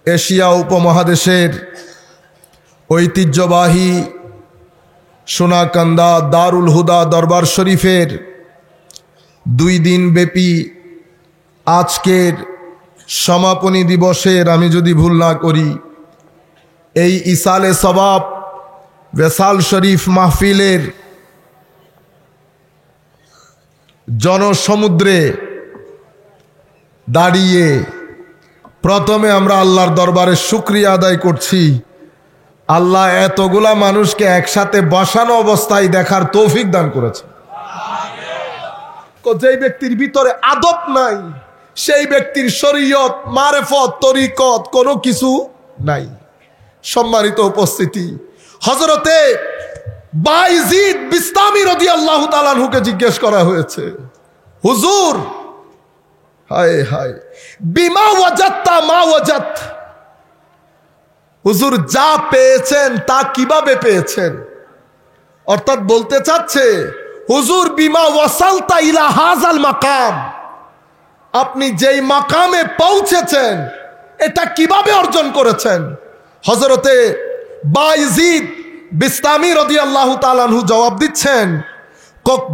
Asia উপমহাদেশের ঐতিহ্যবাহী সোনাকান্দা দারুল হুদা দরবার শরীফের 2 দিন ব্যাপী আজকের সমাপনী দিবসের, আমি যদি ভুল না করি, এই ইসালে সওয়াব ওয়াসাল শরীফ মাহফিলের জনসমুদ্রে দাঁড়িয়ে প্রথমে আমরা আল্লাহর দরবারে শুকরিয়া আদায় করছি। আল্লাহ এতগুলা মানুষকে একসাথে বসানো অবস্থায় দেখার তৌফিক দান করেছে। যেই ব্যক্তির ভিতরে আদব নাই, সেই ব্যক্তির শরীয়ত, মারেফত, তরিকত কোনো কিছু নাই। সম্মানিত উপস্থিতি, হযরতে বায়জিদ বিস্তামি রাদিয়াল্লাহু তাআলা আনহুকে জিজ্ঞেস করা হয়েছে, হুজুর, হায় হায়, বিমা ওয়াজাত্তা মা ওয়াজাত, হুজুর যা পেয়েছেন তা কিভাবে পেয়েছেন? অর্থাৎ বলতে চাচ্ছে, হুজুর বিমা ওয়াসালতা ইলা হাযাল মাকাম, আপনি যেই মাকামে পৌঁছেছেন এটা কিভাবে অর্জন করেছেন? হযরতে বায়জিদ বিস্তামি রাদিয়াল্লাহু তাআলা আনহু জবাব দিচ্ছেন,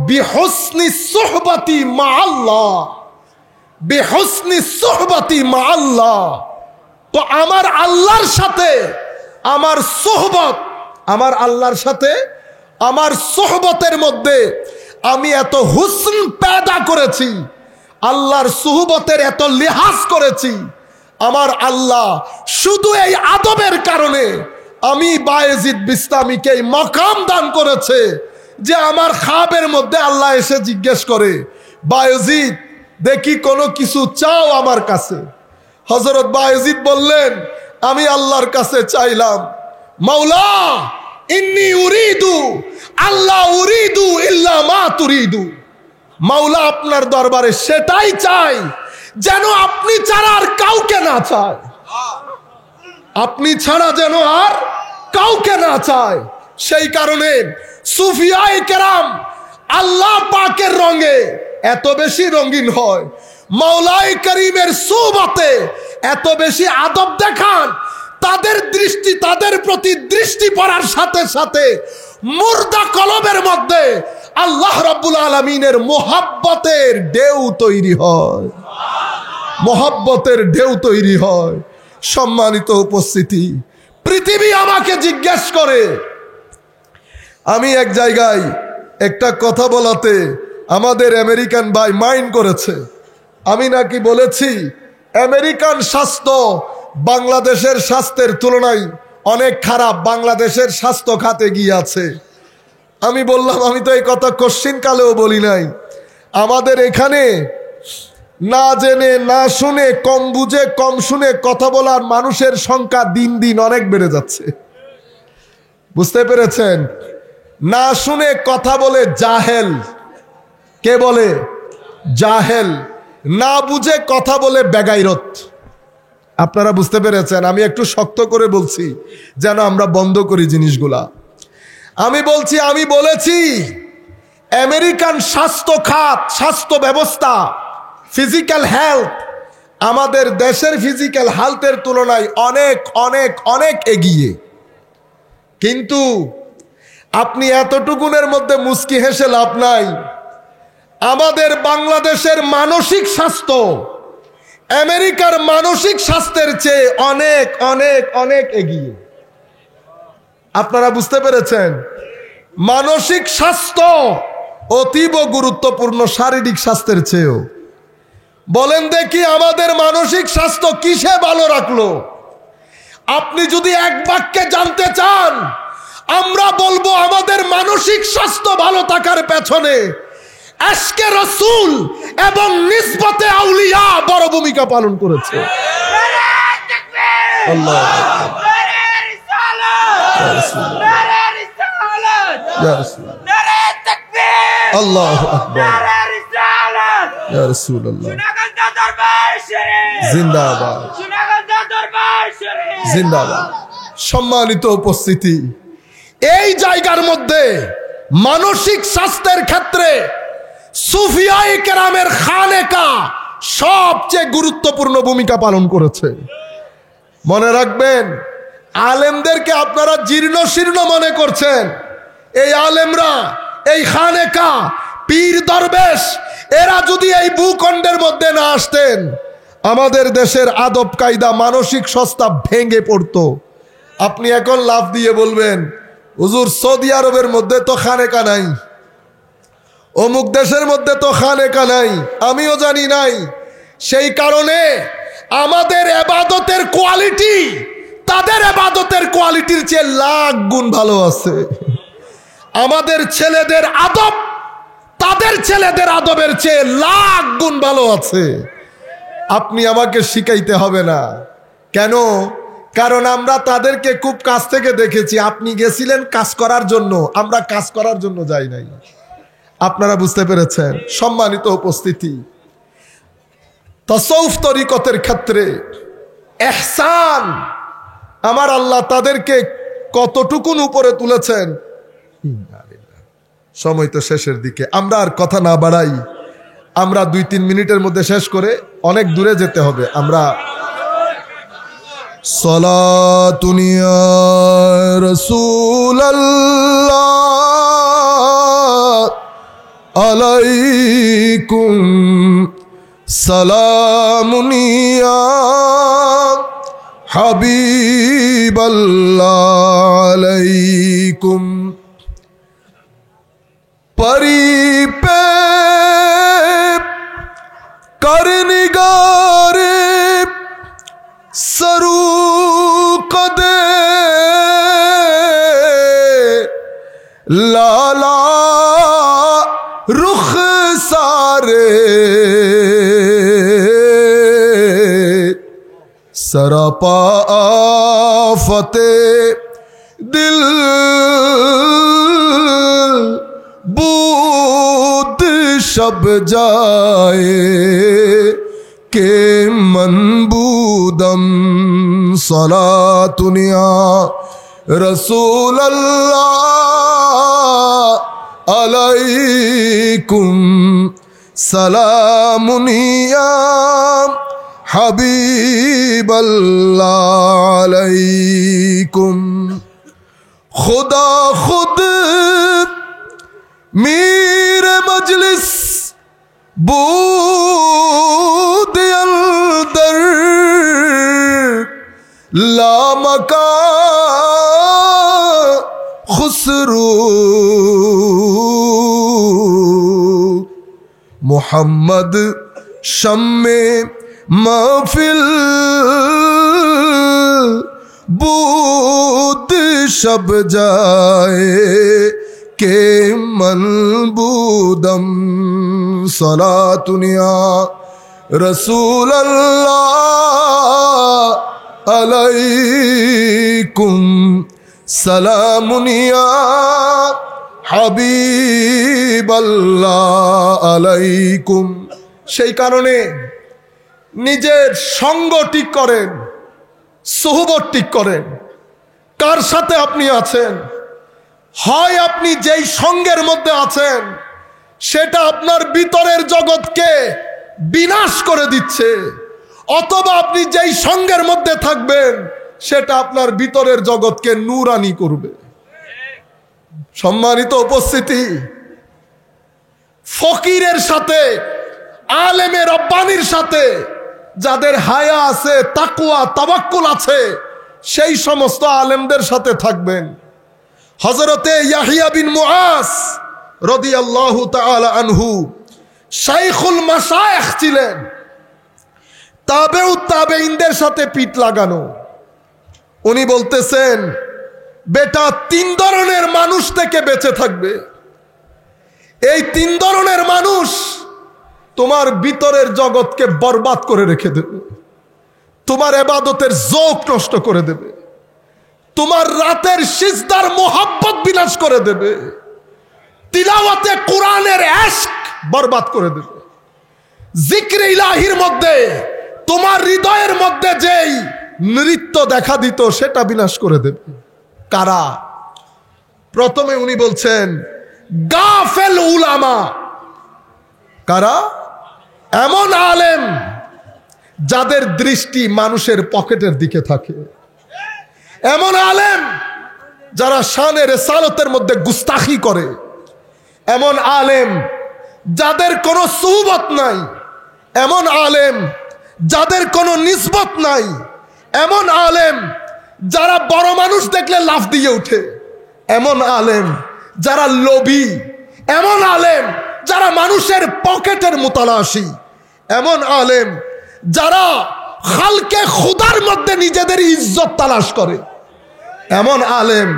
বিহুসনি সুহবাতি মা আল্লাহ, বিহুসনি সুহবাতি মা আল্লাহ। তো আমার আল্লাহর সাথে আমার সোহবত, আমার আল্লাহর সাথে আমার সোহবতের মধ্যে আমি এত হুসন পেদা করেছি, আল্লাহর সোহবতের এত লিহাজ করেছি, আমার আল্লাহ শুধু এই আদবের কারণে আমি বায়েজিদ বিস্তামিকে এই মাকাম দান করেছে যে আমার খাবের মধ্যে আল্লাহ এসে জিজ্ঞেস করে, বায়েজিদ দেখি কোনো কিছু চাও আমার কাছে? হযরত বায়েজিদ বললেন, আমি আল্লাহর কাছে চাইলাম, মাওলা ইন্নী উরিদু আল্লাহ উরিদু ইল্লা মা তুরিদু, মাওলা আপনার দরবারে সেটাই চাই যেন আপনি ছাড়া আর কাউকে না চায়, আপনি ছাড়া যেন আর কাউকে না চায়। সেই কারণে সুফিয়ায়ে কেরাম আল্লাহ পাকের রঙে এত বেশি রঙিন হয়, মাওলায়ে করিমের সুবতে এত বেশি আদব দেখান, তাদের দৃষ্টি, তাদের প্রতি দৃষ্টি পড়ার সাথে সাথে মুর্দা কলবের মধ্যে আল্লাহ রাব্বুল আলামিনের মোহাব্বতের ঢেউ তৈরি হয়, মোহাব্বতের ঢেউ তৈরি হয়। সম্মানিত উপস্থিতি, পৃথিবী আমাকে জিজ্ঞেস করে, আমি এক জায়গায় একটা কথা বলাতে আমাদের আমেরিকান ভাই মাইন্ড করেছে, আমি নাকি বলেছি আমেরিকান স্বাস্থ্য বাংলাদেশের স্বাস্থ্যের তুলনায় অনেক খারাপ, বাংলাদেশের স্বাস্থ্য খাতে গিয়ে আছে। আমি বললাম, আমি তো এই কথা কোশ্চিন কালেও বলি নাই, আমাদের এখানে না জেনে না শুনে, কম বুঝে কম শুনে কথা বলার মানুষের সংখ্যা দিন দিন অনেক বেড়ে যাচ্ছে। বুঝতে পেরেছেন? না শুনে কথা বলে জাহেল, কে বলে? জাহেল। না বুঝে কথা বলে বেগাইরত। আপনারা বুঝতে পেরেছেন? আমি একটু শক্ত করে বলছি যেন আমরা বন্ধ করি জিনিসগুলা। আমি বলেছি আমেরিকান স্বাস্থ্য খাত, স্বাস্থ্য ব্যবস্থা, ফিজিক্যাল হেলথ আমাদের দেশের ফিজিক্যাল হেলথের তুলনায় অনেক অনেক অনেক এগিয়ে। কিন্তু আপনি এতটুকুনের মধ্যে মুস্কি হেসে লাভ নাই, আমাদের বাংলাদেশের মানসিক স্বাস্থ্য আমেরিকার মানসিক স্বাস্থ্যের চেয়ে অনেক অনেক অনেক এগিয়ে। আপনারা বুঝতে পেরেছেন? মানসিক স্বাস্থ্য অতীব গুরুত্বপূর্ণ শারীরিক স্বাস্থ্যের চেয়েও। বলেন দেখি, আমাদের মানসিক স্বাস্থ্য কিসে ভালো রাখলো? আপনি যদি এক বাক্যে জানতে চান, আমরা বলবো আমাদের মানসিক স্বাস্থ্য ভালো থাকার পেছনে আশকে রাসূল এবং নিসবতে আউলিয়া বড় ভূমিকা পালন করেছে। আল্লাহ আল্লাহু আকবার, ইয়া রাসূলুল্লাহ, জিন্দাবাদ জিন্দাবাদ। সম্মানিত উপস্থিতি, এই জায়গার মধ্যে মানসিক স্বাস্থ্যের ক্ষেত্রে সুফিয়ায়ে কেরামের খানেকা সবচেয়ে গুরুত্বপূর্ণ ভূমিকা পালন করেছে। মনে রাখবেন, আলেমদেরকে আপনারা জীর্ণ শীর্ণ মনে করছেন। এই আলেমরা, এই খানেকা, পীর দরবেশ, এরা যদি এই ভূখণ্ডের মধ্যে না আসতেন, আমাদের দেশের আদব কায়দা, মানসিক সস্তা ভেঙে পড়তো। আপনি এখন লাফ দিয়ে বলবেন, হুজুর সৌদি আরবের মধ্যে তো খানেকা নাই, অমুক দেশের মধ্যে তো খানেকা নাই। আমিও জানি নাই। সেই কারণে আমাদের ইবাদতের কোয়ালিটি তাদের ইবাদতের কোয়ালিটির চেয়ে লাখ গুণ ভালো আছে। আমাদের ছেলেদের আদব তাদের ছেলেদের আদবের চেয়ে লাখ গুণ ভালো আছে। আপনি আমাকে শিখাইতে হবে না। কেন? কারণ আমরা তাদেরকে খুব কাছ থেকে দেখেছি। আপনি গেছিলেন কাজ করার জন্য, আমরা কাজ করার জন্য যাই নাই। আপনারা বুঝতে পেরেছেন? সম্মানিত উপস্থিতি, তাসাউফ তরিকতের ক্ষেত্রে ইহসান আমার আল্লাহ তাদেরকে কতটুকুন উপরে তুলেছেন। সময় তো শেষের দিকে, আমরা আর কথা না বাড়াই, আমরা 2-3 মিনিটের মধ্যে শেষ করে অনেক দূরে যেতে হবে। আমরা সালাতুন ইয়া রাসূলুল্লাহ আলাইকুম সালামুন ইয়া হাবিবাল্লাহ আলাইকুম পরি পে করনিগারে সরু কদে লালা रुख सारे सरापा आफते दिल बूद शब जाए के मनबूदम सलातुनिया रसूल अल्लाह আলাইকুম সালামুন ইয়া হাবিবাল্লাহ আলাইকুম খুদা খুদ মীর মজলিস বুদ আলদর লা মাকা খুসরু मोहम्मद शम्मे महफिल बूद शब जाए के मनबूदम सलातुनिया रसूल अल्लाह अलैकुम सलामुनिया হাবিবাল্লাহ আলাইকুম। সেই কারণে নিজের সঙ্গ ঠিক করেন, সুহবত ঠিক করেন। কার সাথে আপনি আছেন? হয় আপনি যেই সঙ্গের মধ্যে আছেন সেটা আপনার ভিতরের জগৎকে বিনাশ করে দিচ্ছে, অথবা আপনি যেই সঙ্গের মধ্যে থাকবেন সেটা আপনার ভিতরের জগৎকে নূরানি করবে। সম্মানিত উপস্থিতি, ফকিরের সাথে, আলেমের রব্বানির সাথে যাদের হায়া আছে, তাকওয়া তাওয়াক্কুল আছে, সেই সমস্ত আলেমদের সাথে থাকবেন। হযরতে ইয়াহইয়া বিন মুআজ রাদিয়াল্লাহু তাআলা আনহু শাইখুল মাশায়েখ ছিলেন। তাবেউ তাবেঈনদের সাথে পিঠ লাগানো। উনি বলতেছেন, বেটা 3 ধরনের মানুষ থেকে বেঁচে থাকবে। এই 3 ধরনের মানুষ তোমার ভিতরের জগৎকে বরবাদ করে রেখে দেবে, তোমার ইবাদতের যৌক নষ্ট করে দেবে, তোমার রাতের সিজদার মোহাব্বত বিনাশ করে দেবে, তিলাওয়াতে কোরআনের ইশক বরবাদ করে দেবে, জিক্রে ইলাহির মধ্যে তোমার হৃদয়ের মধ্যে যেই নৃত্য দেখা দিত সেটা বিনাশ করে দেবে। কারা? প্রথমে উনি বলছেন গাফেল উলামা। কারা? এমন আলেম যাদের দৃষ্টি মানুষের পকেটের দিকে থাকে, এমন আলেম যারা শানে রিসালাতের মধ্যে গুস্তাখি করে, এমন আলেম যাদের কোনো সুহবত নাই, এমন আলেম যাদের কোনো নিসবত নাই, এমন আলেম যারা বড় মানুষ দেখলে লাফ দিয়ে ওঠে, এমন আলেম যারা লোভী, এমন আলেম যারা মানুষের পকেটের মুতালাশি, এমন আলেম যারা খালকে খুদার মধ্যে নিজেদের ইজ্জত তালাশ করে, এমন আলেম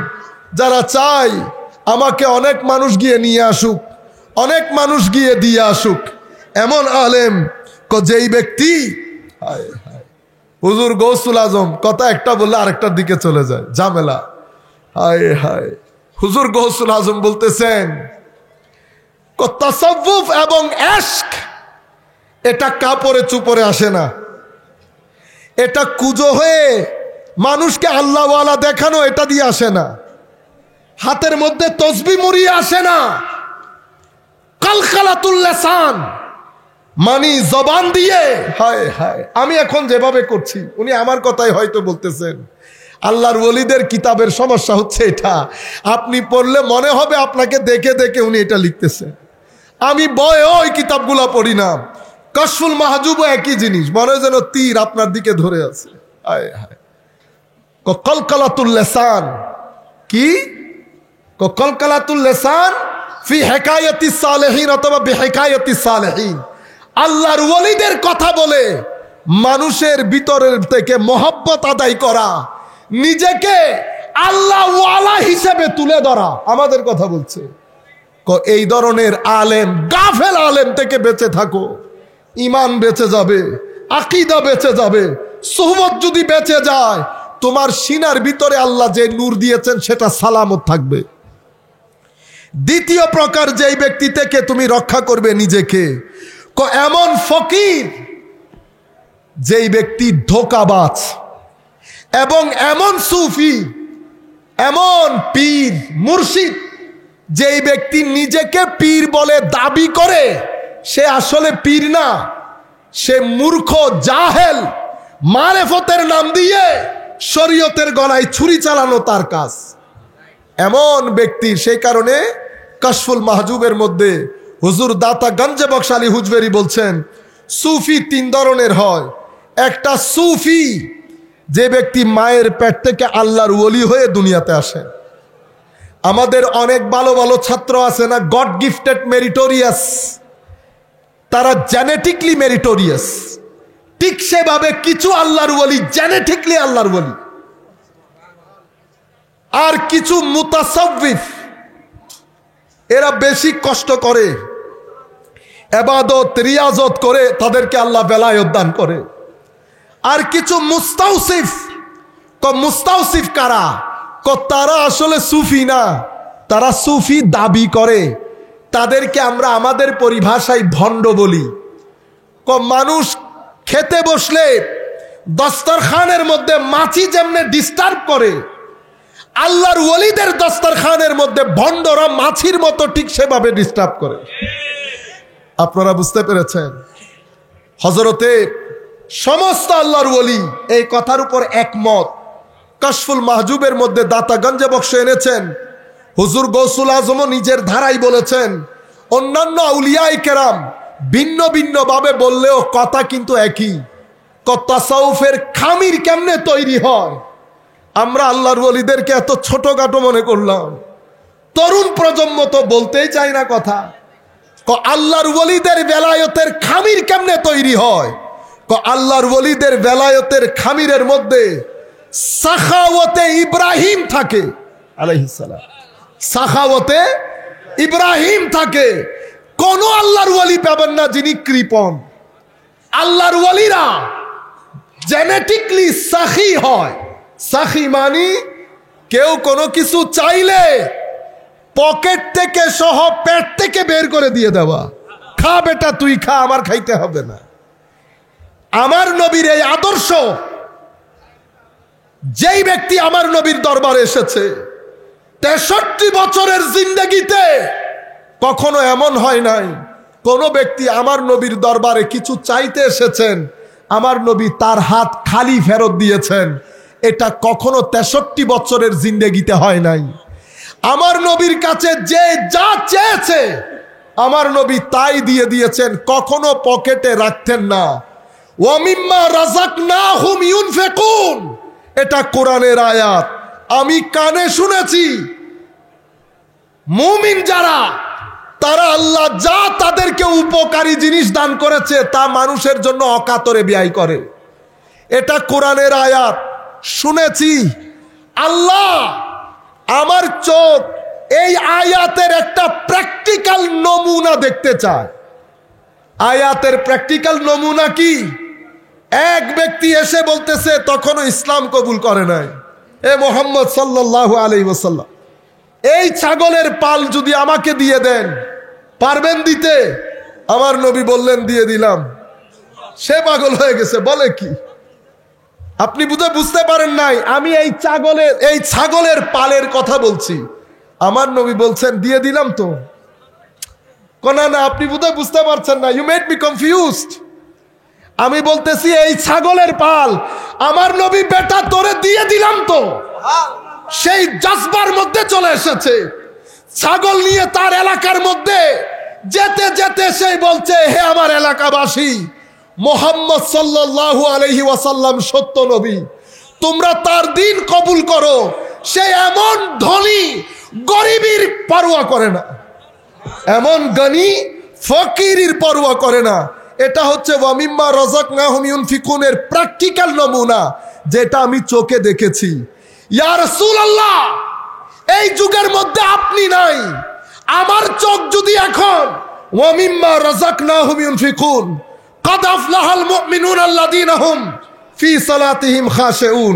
যারা চায় আমাকে অনেক মানুষ গিয়ে নিয়ে আসুক, অনেক মানুষ গিয়ে দিয়ে আসুক, এমন আলেম যেই ব্যক্তি হুজুর গৌসুল আজম কথা একটা বললে আরেকটার দিকে চলে যায়, ঝামেলা। হায় হায়, হুজুর গৌসুল আজম বলতেছেন তাসাউফ এবং ইশক এটা কাপড়ে চুপড়ে আসে না, এটা কুজো হয়ে মানুষকে আল্লাহওয়ালা দেখানো এটা দিয়ে আসে না, হাতের মধ্যে তসবিহ মুড়িয়ে আসে না। কালকালাতুল লিসান মানি জবান দিয়ে, হায় হায়, আমি এখন যেভাবে করছি উনি আমার কথাই হয়তো বলতেছেন। আল্লাহর ওলিদের কিতাবের সমস্যা হচ্ছে এটা, আপনি পড়লে মনে হবে আপনাকে দেখে দেখে উনি এটা লিখতেছেন। আমি বয়ে ওই কিতাবগুলা পড়ি না, কাশফুল মাহজুবও একই জিনিস, মনে যেন তীর আপনার দিকে ধরে আছে। হায় হায়, কলকালাতুল লিসান কি? কলকালাতুল লিসান ফি হিকায়াতিস সালেহিন অথবা বিহিকায়াতিস সালেহিন, আল্লাহর ওলিদের কথা বলে মানুষের ভিতরের থেকে মহব্বত আদায় করা, নিজেকে আল্লাহ ওয়ালা হিসেবে তুলে ধরা, আমাদের কথা বলছে। এই ধরনের আলেম, গাফেল আলেম থেকে বেঁচে থাকো, ঈমান বেঁচে যাবে, আকীদা বেঁচে যাবে। সুহবত যদি বেঁচে যায়, তোমার সিনার ভিতরে আল্লাহ যে নূর দিয়েছেন সেটা সালামত থাকবে। দ্বিতীয় প্রকার যেই ব্যক্তি থেকে তুমি রক্ষা করবে নিজেকে, এমন ফকির যেই ব্যক্তি ধোঁকাবাজ, এবং এমন সুফি, এমন পীর মুর্শিদ যেই ব্যক্তি নিজেকে পীর বলে দাবি করে, সে আসলে পীর না, সে মূর্খ জাহেল, মারেফতের নাম দিয়ে শরীয়তের গলায় ছুরি চালানো তার কাজ। এমন ব্যক্তির, সেই কারণে কাশফুল মাহজুবের মধ্যে হুজুর দাতা গঞ্জে বক্স আলী হুজবেরি বলছেন সুফি তিন ধরনের হয়। একটা সুফি যে ব্যক্তি মায়ের পেট থেকে আল্লাহর ওলি হয়ে দুনিয়াতে আসে। আমাদের অনেক ভালো ভালো ছাত্র আছে না, গড গিফটেড মেরিটোরিয়াস, তারা জেনেটিকলি মেরিটোরিয়াস, ঠিক সেভাবে কিছু আল্লাহর ওলি জেনেটিকলি আল্লাহর ওলি, আর কিছু মুতাসাউফিফ এরা বেশি কষ্ট করে, ইবাদত রিয়াজত করে তাদেরকে আল্লাহ বেলায়েত দান করে। আর কিছু মুস্তাউসিফ, মুস্তাউসিফ কারা? তারা আসলে সুফি না, তারা সুফি দাবি করে, তাদেরকে আমরা আমাদের পরিভাষায় ভণ্ড বলি। মানুষ খেতে বসলে দস্তরখানের মধ্যে মাছি যেমনে ডিস্টার্ব করে, আল্লাহর ওলিদের দস্তরখানের মধ্যে ভণ্ডরা মাছির মতো ঠিক সেভাবে ডিস্টার্ব করে। আপনারা বুঝতে পেরেছেন? হযরতে সমস্ত আল্লাহর ওলি এই কথার উপর একমত। কাশফুল মাহজুবের মধ্যে দাতা গঞ্জে বক্স এনেছেন, হুজুর গৌসুল আজমও নিজের ধারাই বলেছেন, অন্যান্য আউলিয়ায়ে কেরাম ভিন্ন ভিন্ন ভাবে বললেও কথা কিন্তু একই। তাসাউফের খামির কেমনে তৈরি হয়? আমরা আল্লাহর ওলিদেরকে এত ছোটখাটো মনে করলাম, তরুণ প্রজন্ম তো বলতেই চায় না কথা। আল্লাহর ওলিদের বেলায়েতের খামির কেমনে তৈরি হয়? আল্লাহর ওলিদের বেলায়েতের খামিরের মধ্যে সাখাওয়াতে ইব্রাহিম থাকে আলাইহিস সালাম, সাখাওয়াতে ইব্রাহিম থাকে। কোন আল্লাহর ওলি পাবেন না যিনি কৃপণ। আল্লাহর ওলিরা জেনেটিকলি সাখী হয়। সাখী মানি কেউ কোনো কিছু চাইলে পকেট থেকে সহ পেট থেকে বের করে দিয়ে দেওয়া, খা বেটা তুই খা, আমার খাইতে হবে না। আমার নবীর এই আদর্শ, যেই ব্যক্তি আমার নবীর দরবারে এসেছে 63 বছরের জিন্দেগিতে কখনো এমন হয় নাই কোন ব্যক্তি আমার নবীর দরবারে কিছু চাইতে এসেছেন আমার নবী তার হাত খালি ফেরত দিয়েছেন। এটা কখনো 63 বছরের জিন্দেগিতে হয় নাই। আমার নবীর কাছে যে যা চেয়েছে আমার নবী তাই দিয়ে দিয়েছেন, কখনো পকেটে রাখতেন না। ওয়া মিম্মা রাযাকনাহুম ইউনফিকুন, এটা কোরআনের আয়াত, আমি কানে শুনেছি। মুমিন যারা, তারা আল্লাহ যা তাদেরকে উপকারী জিনিস দান করেছে তা মানুষের জন্য অকাতরে ব্যয় করে। এটা কোরআনের আয়াত, শুনেছি। আল্লাহ আমার চোখ এই আয়াতের একটা প্র্যাকটিক্যাল নমুনা দেখতে চায়। আয়াতের প্র্যাকটিক্যাল নমুনা কি? এক ব্যক্তি এসে বলতেছে, তখনও ইসলাম কবুল করে নাই, এ মুহাম্মদ সাল্লাল্লাহু আলাইহি ওয়াসাল্লাম, এই ছাগলের পাল যদি আমাকে দিয়ে দেন, পারবেন দিতে? আমার নবী বললেন, দিয়ে দিলাম। সে পাগল হয়ে গেছে, বলে কি? আপনি বুঝতে পারেন নাই, আমি এই ছাগলের পালের কথা বলছি। আমার নবী বলছেন, দিয়ে দিলাম তো। না না, আপনি বুঝতে পারছেন না, ইউ মেড মি কনফিউজড। আমি বলতেছি এই ছাগলের পাল, আমার নবী বেটা তোরে দিয়ে দিলাম তো। সেই জজবার মধ্যে চলে এসেছে, ছাগল নিয়ে তার এলাকার মধ্যে যেতে যেতে সেই বলছে, হে আমার এলাকাবাসী, মুহাম্মদ সাল্লাল্লাহু আলাইহি ওয়াসাল্লাম সত্য নবী, তোমরা তার দিন কবুল করো। সে এমন ধনী, গরিবের পরোয়া করে না, এমন গনি ফকিরের পরোয়া করে না। এটা হচ্ছে ওয়া মিম্মা রাযাকনাহুম ইউনফিকুনের প্র্যাকটিক্যাল নমুনা, যেটা আমি চোখে দেখেছি। ইয়া রাসূলুল্লাহ, এই যুগের মধ্যে আপনি নাই, আমার চোখ যদি এখন ওয়া মিম্মা রাযাকনাহুম ইউনফিকুন কাদ আফলাহাল মুমিনুন আল্লাযীনা হুম ফি সালাতিহিম খাশিউন,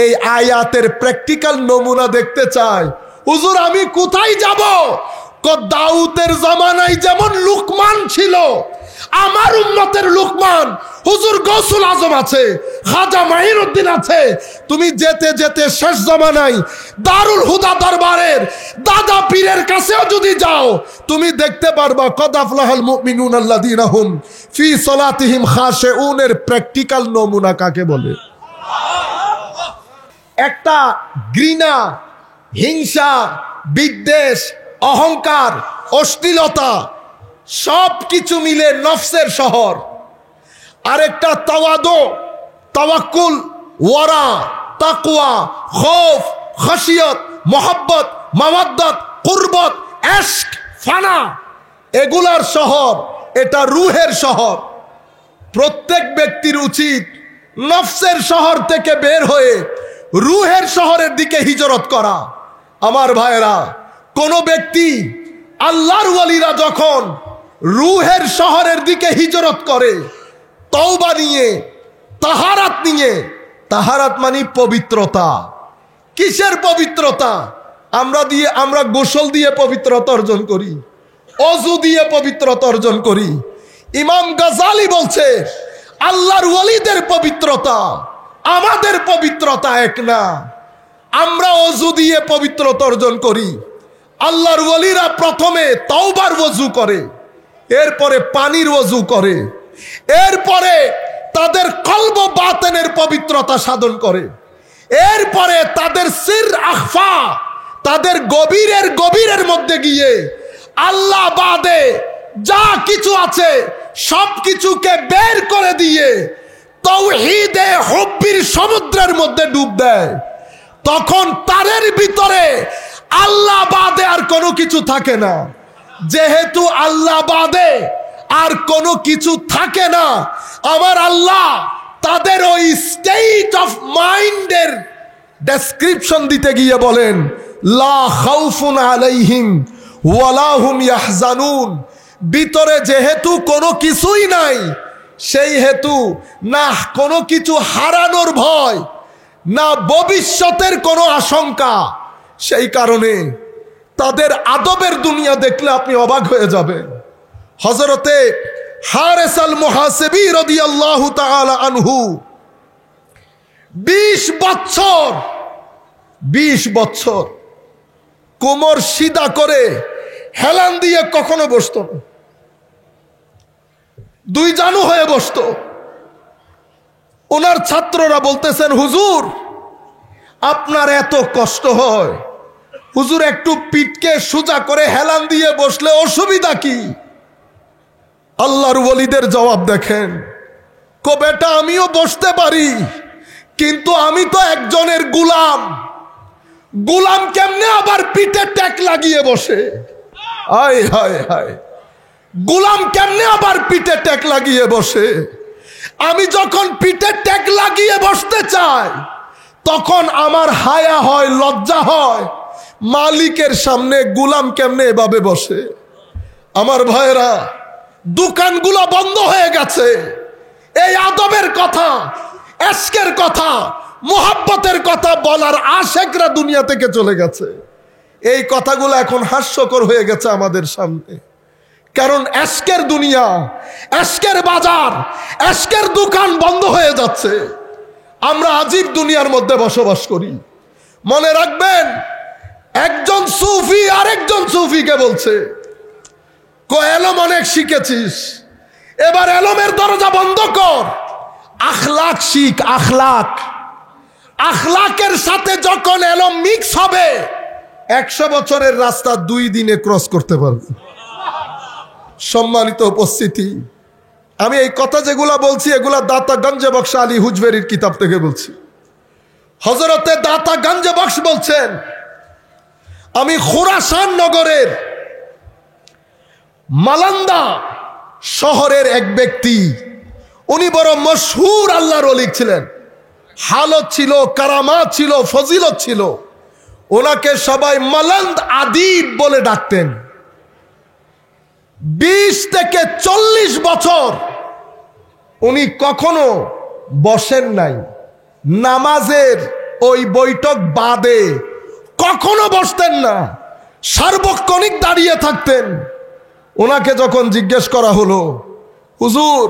এই আয়াতের প্র্যাকটিক্যাল নমুনা দেখতে চাই। হুজুর আমি কোথায় যাব? দাউদের জামানায় যেমন লুকমান ছিল, আমার উম্মতের লুকমান হুজুর গৌসুল আজম আছে, খাজা মাইনুদ্দিন আছে। তুমি যেতে যেতে শেষ জামানায় দারুল হুদা দরবারের দাদা পীরের কাছেও যদি যাও, তুমি দেখতে পারবা কদ আফলাহাল মুমিনুন আল্লাযীনা হুম ফি সালাতিহিম খাশিউনের প্র্যাকটিক্যাল নমুনা কাকে বলে। একটা ঘৃণা, হিংসা, বিদ্বেষ, অহংকার, অশ্লীলতা সব কিছু মিলে নফসের শহর। আরেকটা তাওয়াদু, তাওয়াক্কুল, ওয়ারা, তাকওয়া, খৌফ, খাশিয়ত, মোহাব্বত, মাওয়াদ্দাত, কুরবত, ইশক, ফানা, এগুলার শহর। এটা রূহের শহর। প্রত্যেক ব্যক্তির উচিত নফসের শহর থেকে বের হয়ে রূহের শহরের দিকে হিজরত করা। আমার ভাইরা, কোন ব্যক্তি, আল্লাহর ওয়ালিরা যখন রূহের শহরের দিকে হিজরত করে তওবা নিয়ে, তাহারাত নিয়ে, তাহারাত মানে পবিত্রতা। কিসের পবিত্রতা? আমরা গোসল দিয়ে পবিত্রতা অর্জন করি, অজু দিয়ে পবিত্রতা অর্জন করি। ইমাম গাজালি বলছে, আল্লাহর ওয়ালিদের পবিত্রতা আমাদের পবিত্রতা এক না। আমরা অজু দিয়ে পবিত্রতা অর্জন করি, আল্লাহর ওয়ালিরা প্রথমে তাওবার ওযু করে, এরপরে পানির ওযু করে, এরপরে তাদের কলব বাতেনের পবিত্রতা সাধন করে, এরপরে তাদের সির আখফা, তাদের গভীরের মধ্যে গিয়ে আল্লাহ বাদে যা কিছু আছে সব কিছুকে বের করে দিয়ে তাওহীদে হুব্বির সমুদ্রের মধ্যে ডুব দেয়। তখন তারের ভিতরে আল্লাহ বাদে আর কোনো কিছু থাকে না। যেহেতু আল্লাহ বাদে আর কোনো কিছু থাকে না, আমার আল্লাহ তাদের ওই স্টেট অফ মাইন্ডের ডেসক্রিপশন দিতে গিয়ে বলেন, লা খাউফুন আলাইহিম ওয়ালা হুম ইয়াহজানুন। ভিতরে যেহেতু কোনো কিছুই নাই, সেই হেতু না কোনো কিছু হারানোর ভয়, না ভবিষ্যতের কোনো আশঙ্কা। সেই কারণে তাদের আদবের দুনিয়া দেখলে আপনি অবাক হয়ে যাবেন। হযরতে হারেস আল মুহাসিবী রাদিয়াল্লাহু তাআলা আনহু 20 বছর কোমর সিধা করে হেলান দিয়ে কখনো বসতো না, দুই জানু হয়ে বসতো। ওনার ছাত্ররা বলতেছেন, হুজুর আপনার এত কষ্ট হয়, হুজুর একটু পিঠকে সোজা করে হেলান দিয়ে বসলে অসুবিধা কি? আল্লাহর ওলিদের জবাব দেখেন, বেটা আমিও বসতে পারি, কিন্তু আমি তো একজনের গোলাম। গোলাম কেমনে আবার পিঠে ট্যাক লাগিয়ে বসে? হায় হায় হায়, গোলাম কেমনে আবার পিঠে ট্যাক লাগিয়ে বসে? আমি যখন পিঠে ট্যাক লাগিয়ে বসতে চাই তখন আমার হায়া হয়, লজ্জা হয়, মালিকের সামনে গোলাম কেমনে এভাবে বসে? আমার ভাইরা, দোকানগুলো বন্ধ হয়ে গেছে। এই আদবের কথা, এশকের কথা, মোহাব্বতের কথা বলার আশেকরা দুনিয়া থেকে চলে গেছে। এই কথাগুলো এখন হাস্যকর হয়ে গেছে আমাদের সামনে, কারণ এশকের দুনিয়া, এশকের বাজার, এশকের দোকান বন্ধ হয়ে যাচ্ছে। আমরা আজীব দুনিয়ার মধ্যে বসবাস করি। মনে রাখবেন, একজন সুফি আরেকজন সুফিকে বলছে, এলম অনেক শিখেছিস, এবার এলমের দরজা বন্ধ কর, আখলাক শিখ। আখলাক, আখলাকের সাথে যখন এলম মিক্স হবে 100 বছরের রাস্তা 2 দিনে ক্রস করতে পারবে। সম্মানিত উপস্থিতি, আমি এই কথা যেগুলা বলছি এগুলা দাতা গঞ্জে বক্স আলী হুজবেরির কিতাব থেকে বলছি। হযরতে দাতা গঞ্জে বক্স বলছেন, আমি খুরাসান নগরের মালান্দা শহরের এক ব্যক্তি, উনি বড় মশহুর আল্লাহর ওলি ছিলেন, হালত ছিল, কারামাত ছিল, ফজিলত ছিল। ওনাকে সবাই মালান্দ আদিব বলে ডাকতেন। 20 থেকে 40 বছর উনি কখনো বসেন নাই। নামাজের ওই বৈঠক বাদে কখনো বসতেন না, সার্বক্ষণিক দাঁড়িয়ে থাকতেন। ওনাকে যখন জিজ্ঞেস করা হলো, হুজুর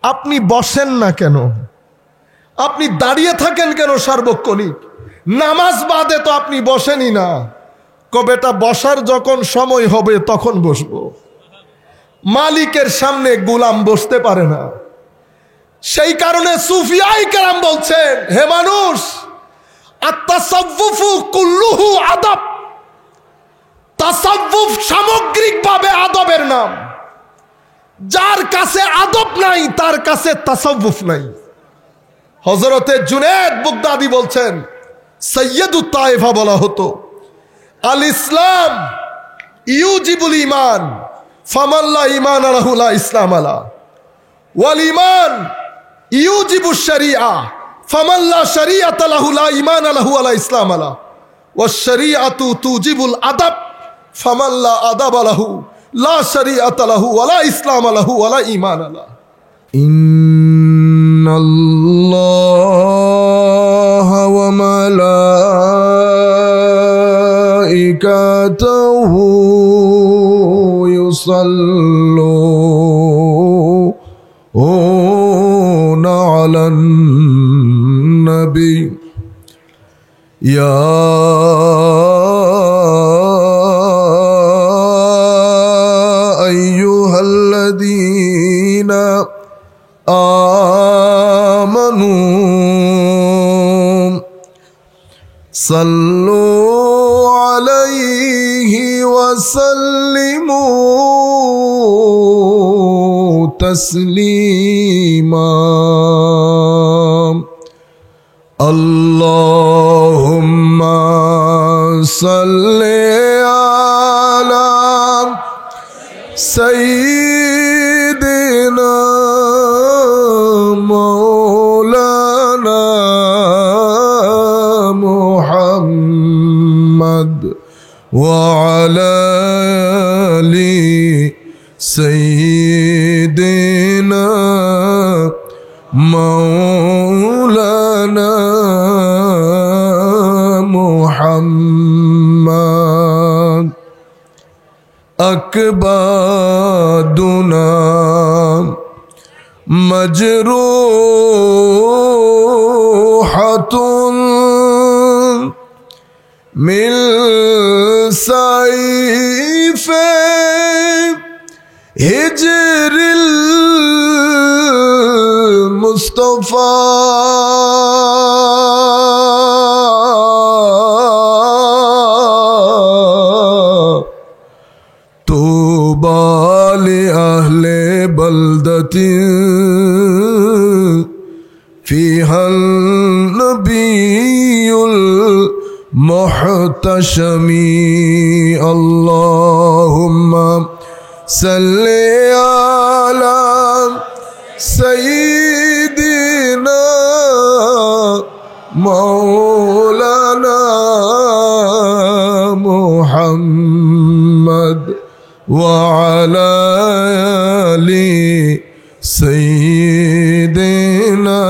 আপনি বসেন না কেন, আপনি দাঁড়িয়ে থাকেন কেন সার্বক্ষণিক? নামাজ বাদে তো আপনি বসেনই না। বেটা বসার যখন সময় হবে তখন বসবো। মালিকের সামনে গোলাম বসতে পারে না। সেই কারণে সুফিয়ায়ে কেরাম বলছেন, হে মানুষ, আত-তাসাউফু কুল্লুহু আদব। তাসাউফ সামগ্রিকভাবে আদবের নাম। যার কাছে আদব নাই তার কাছে তাসাউফ নাই। হযরতে জুনায়েদ বাগদাদি বলছেন, সৈয়দুত তায়েফা বলা হতো, আল ইসলাম ইউজিবুল ঈমান ফামান লা ঈমান লাহু লা ইসলাম আলা, ওয়াল ঈমান ইউজিবুশ শরিয়া ফামান লা শরিয়াতা লাহু লা ঈমান লাহু ওয়া লা ইসলাম আলা, ওয়াশ শরিয়াতু তুজিবুল আদব ফামান লা আদাব লাহু লা শরিয়াতা লাহু ওয়া লা ইসলাম লাহু ওয়া লা ঈমান আলা। ইন্নাল্লাহা ওয়া মালাইকাতাহু ইউসাল্লুনা আলান নবী ইয়া আইয়ুহাল্লাযীনা আমানু সাল্লু আলাইহি ওয়া সাল্লিমু তাসলিমা। আল্লাহুম্মা সাল্লি আলা সাইয়্যিদিনা মাওলানা মুহাম্মদ ওয়া আলা আলি সাইয়্যিদিনা মাওলানা মুহাম্মদ। আকবাদুনা মজরুহাতুন মিন সাইফে হিজরিল মুস্তফা তুবা লি আহলে বলদতিন ফিহাল নবিয়ুল মুহতাশমি আল্লাহুম্মা সাল্লি আলা সাইয়্যিদিনা মাওলানা মুহাম্মদ ওয়া আলা আলি সাইয়্যিদিনা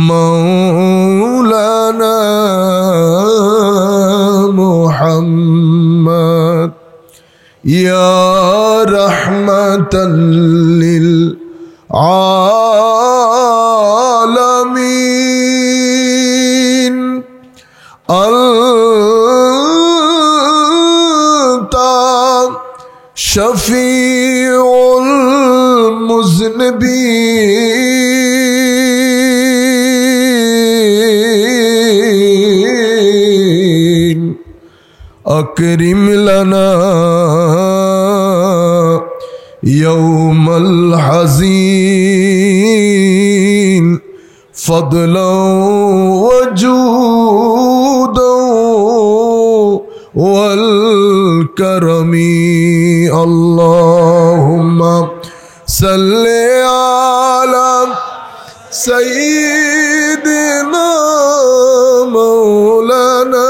মাওলানা মুহাম্মদ ইয়া রাহমাতাল লিল আলামিন আনতা শফিউল মুজনিবিন আকরিম লানা ইয়াউমাল হাযিন ফাদলাও ওয়া জুদাও ওয়াল কারমি আল্লাহুম্মা সাল্লি আলা সাইয়্যিদিনা মাওলানা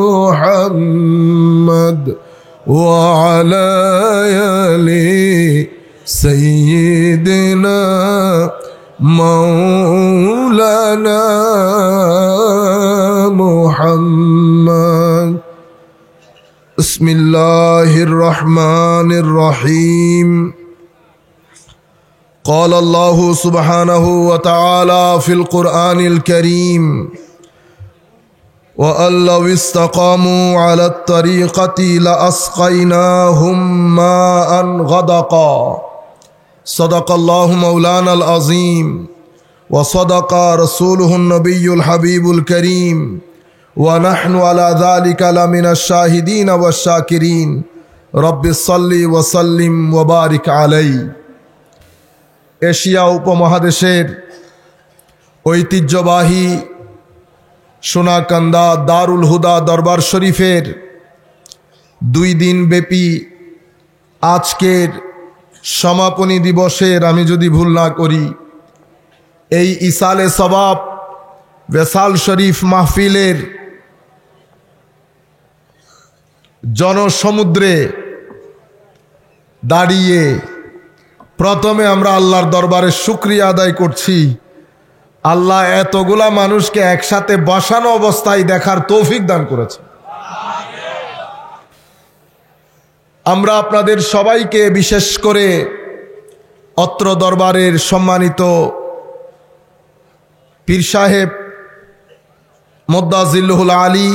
মুহাম্মদ ওয়া আলা আলি সাইয়্যিদিনা মাওলানা মুহাম্মদ বিসমিল্লাহির রহমানির রহিম قال الله سبحانه وتعالى في القرآن الكريم وأن لو استقاموا على الطريقة لأسقيناهم ماء غدقا صدق الله مولانا العظيم وصدق رسوله النبي الحبيب الكريم ونحن على ذلك لمن الشاهدين والشاكرين رب صل وسلم وبارك عليه এশিয়া উপমহাদেশের ঐতিহ্যবাহী সোনাকান্দা দারুল হুদা দরবার শরীফের 2 দিন ব্যাপী আজকের সমাপনী দিবসের আমি যদি ভুল না করি এই ইসালে সওয়াব ওয়াসাল শরীফ মাহফিলের জনসমুদ্রে দাঁড়িয়ে প্রথমে আমরা আল্লাহর দরবারে শুকরিয়া আদায় করছি আল্লাহ এতগুলা মানুষকে একসাথে বসানো অবস্থায় দেখার তৌফিক দান করেছে আমরা আপনাদের সবাইকে বিশেষ করে অত্র দরবারের সম্মানিত পীর সাহেব মুদ্দাজিল্লুল আলী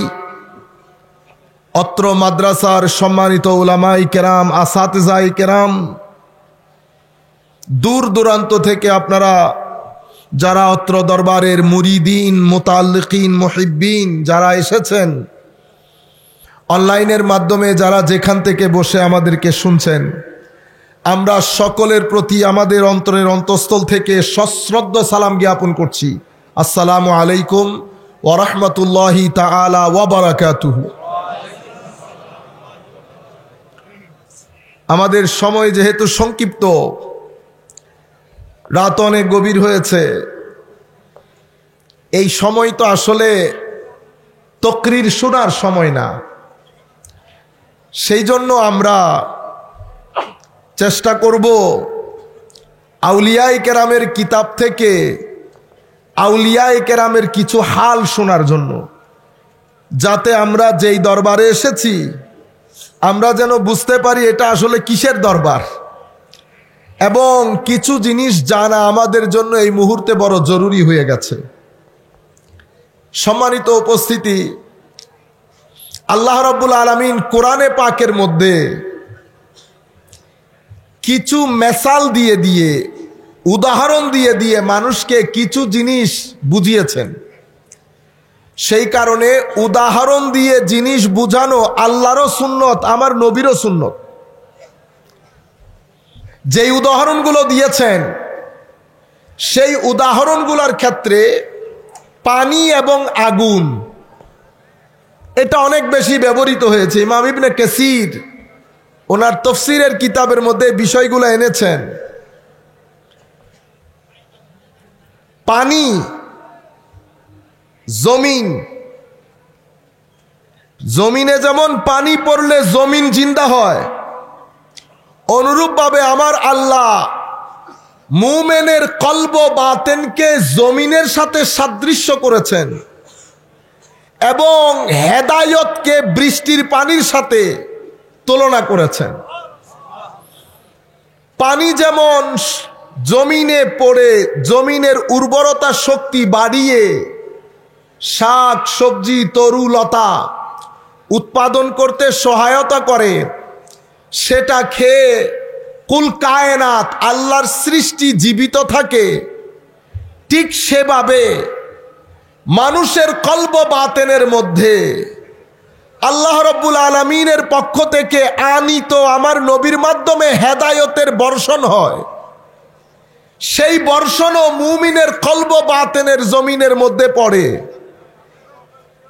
অত্র মাদ্রাসার সম্মানিত উলামায়ে কেরাম আসাতিজায়ে কেরাম দূর দূরান্ত থেকে আপনারা যারা অত্র দরবারের মুরিদিন মুতাল্লিকিন মুহিব্বিন যারা এসেছেন অনলাইনের মাধ্যমে যারা যেখান থেকে বসে আমাদেরকে শুনছেন আমরা সকলের প্রতি আমাদের অন্তরের অন্তঃস্থল থেকে সশ্রদ্ধ সালাম জ্ঞাপন করছি আসসালামু আলাইকুম ওয়া রাহমাতুল্লাহি তাআলা ওয়া বারাকাতুহু আমাদের সময় যেহেতু সংক্ষিপ্ত রাত অনেক গভীর হয়েছে এই সময় তো আসলে তকরির শোনার সময় না সেই জন্য আমরা চেষ্টা করব আউলিয়ায়ে কেরামের কিতাব থেকে আউলিয়ায়ে কেরামের কিছু হাল শোনার জন্য যাতে আমরা যেই দরবারে এসেছি আমরা যেন বুঝতে পারি এটা আসলে কিসের দরবার এবং কিছু জিনিস জানা আমাদের জন্য এই মুহূর্তে বড় জরুরি হয়ে গেছে সম্মানিত উপস্থিতি আল্লাহ রাব্বুল আলামিন কোরআনে পাকের মধ্যে কিছু মেসাল দিয়ে দিয়ে উদাহরণ দিয়ে দিয়ে মানুষকে কিছু জিনিস বুঝিয়েছেন। সেই কারণে উদাহরণ দিয়ে জিনিস বুঝানো আল্লাহরও সুন্নত, আমার নবীরও সুন্নত। যেই উদাহরণগুলো দিয়েছেন সেই উদাহরণগুলোর ক্ষেত্রে পানি এবং আগুন এটা অনেক বেশি ব্যবহৃত হয়েছে। ইমাম ইবনে কাসির ওনার তাফসীরের কিতাবের মধ্যে বিষয়গুলো এনেছেন। পানি, জমিন, জমিনে যেমন পানি পড়লে জমিন জিন্দা হয়, অনুরূপভাবে আমার আল্লাহ মুমিনের কলব বাতেনকে জমিনের সাথে সাদৃশ্য করেছেন এবং হেদায়েতকে বৃষ্টির পানির সাথে তুলনা করেছেন। পানি যেমন জমিনে পড়ে জমিনের উর্বরতা শক্তি বাড়িয়ে শাক সবজি তরুলতা উৎপাদন করতে সহায়তা করে, সেটা খেয়ে কুল কায়নাত আল্লাহর সৃষ্টি জীবিত থাকে, ঠিক সেভাবে মানুষের কলব বাতেনের মধ্যে আল্লাহ রাব্বুল আলামিনের পক্ষ থেকে আনিত আমার নবীর মাধ্যমে হেদায়েতের বর্ষণ হয়। সেই বর্ষণও মুমিনের কলব বাতেনের জমিনের মধ্যে পড়ে।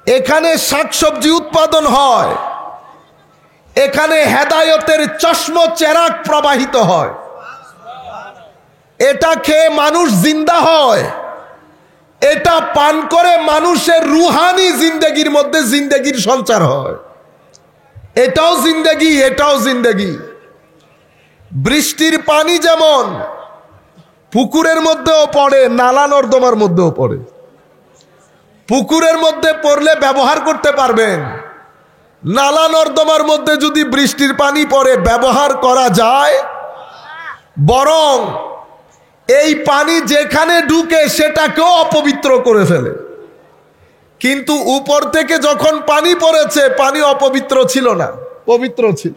এখানে শাকসবজি উৎপাদন হয়, এখানে হেদায়েতের চশম চেরাগ প্রবাহিত হয়, এটা খেয়ে মানুষ জিন্দা হয়, এটা পান করে মানুষের রুহানি জিন্দেগির মধ্যে জিন্দেগির সঞ্চার হয়। এটাও জিন্দেগি, এটাও জিন্দেগি। বৃষ্টির পানি যেমন পুকুরের মধ্যেও পড়ে, নালা নর্দমার মধ্যেও পড়ে। পুকুরের মধ্যে পড়লে ব্যবহার করতে পারবেন, নালা নর্দমার মধ্যে যদি বৃষ্টির পানি পড়ে ব্যবহার করা যায়, বরং এই পানি যেখানে ঢুকে সেটাকেও অপবিত্র করে ফেলে। কিন্তু উপর থেকে যখন পানি পড়েছে পানি অপবিত্র ছিল না, পবিত্র ছিল।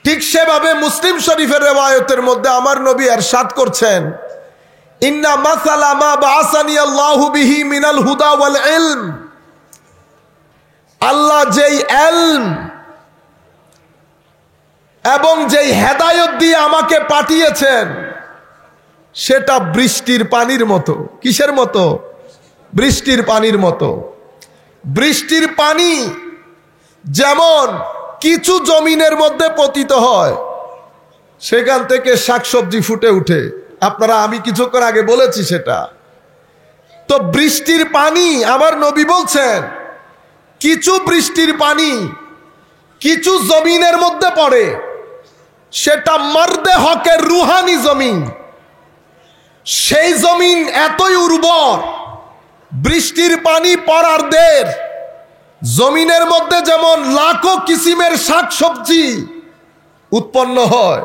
ঠিক সেভাবে মুসলিম শরীফের রিওয়ায়াতের মধ্যে আমার নবী ইরশাদ করছেন, ইন্না মাসালা মা বাআসানি আল্লাহু বিহি মিনাল হুদা ওয়াল ইলম, আল্লাহ যেই ইলম এবং যেই হেদায়েত দিয়ে আমাকে পাঠিয়েছেন সেটা বৃষ্টির পানির মতো। কিসের মতো? বৃষ্টির পানির মতো। বৃষ্টির পানি যেমন কিছু জমিনের মধ্যে পতিত হয়, সেখান থেকে শাকসবজি ফুটে উঠে, আপনারা আমি কিছুক্ষণ আগে বলেছি সেটা। তো বৃষ্টির পানি আমার নবী বলছেন কিছু বৃষ্টির পানি কিছু জমিনের মধ্যে পড়ে, সেটা মারদে হকের রুহানি জমিন। সেই জমিন এতই উর্বর, বৃষ্টির পানি পড়ার দের জমিনের মধ্যে যেমন লাখো কিসিমের শাকসবজি উৎপন্ন হয়,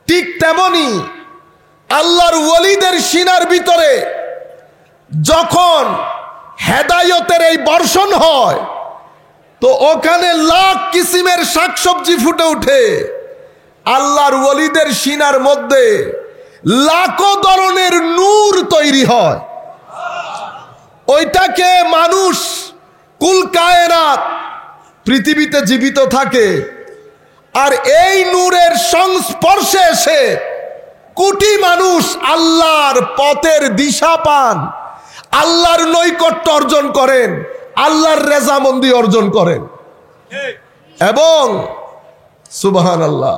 ঠিক তেমনি আল্লাহর ওয়ালিদের সিনার ভিতরে যখন হেদায়েতের এই বর্ষণ হয় তো ওখানে লাখ কিসিমের শাকসবজি ফুটে ওঠে। আল্লাহর ওয়ালিদের সিনার মধ্যে লাখো ধরনের নূর তৈরি হয়। ওইটাকে মানুষ কুল কায়নাত পৃথিবীতে জীবিত থাকে, আর এই নূরের সংস্পর্শে এসে কোটি মানুষ আল্লাহর পথের দিশা পান, আল্লাহর নৈকট্য অর্জন করেন, আল্লাহর রেজামন্দি অর্জন করেন। এবং সুবহানাল্লাহ,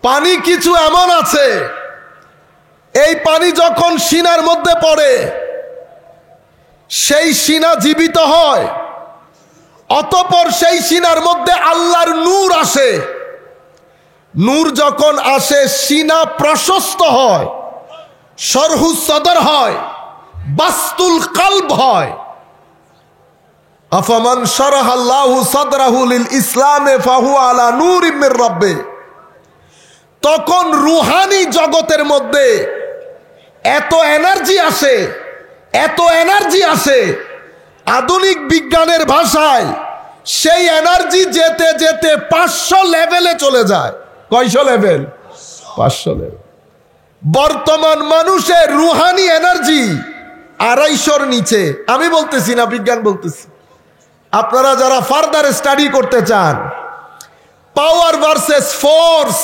পানি কিছু এমন আছে, এই পানি যখন সিনার মধ্যে পড়ে সেই সিনা জীবিত হয়, অতঃপর সেই সিনার মধ্যে আল্লাহর নূর আসে। নূর যখন আসে সিনা প্রশস্ত হয়, শরহু সদর হয়, বাস্তুল কলব হয়। আফামান শারাহাল্লাহু সাদরাহু লিল ইসলামে ফাহুয়া আলা নূরিম মির রাব্বে। তখন রুহানি জগতের মধ্যে এত এনার্জি আসে, এত এনার্জি আসে, আধুনিক বিজ্ঞানের ভাষায় সেই এনার্জি যেতে যেতে 500 লেভেলে চলে যায়। কয়শো লেভেল? 500 লেভেল। বর্তমান মানুষের রুহানি এনার্জি 250-র নিচে। আমি বলতেছি না, বিজ্ঞান বলতেছি। আপনারা যারা ফার্দার স্টাডি করতে চান, power versus force,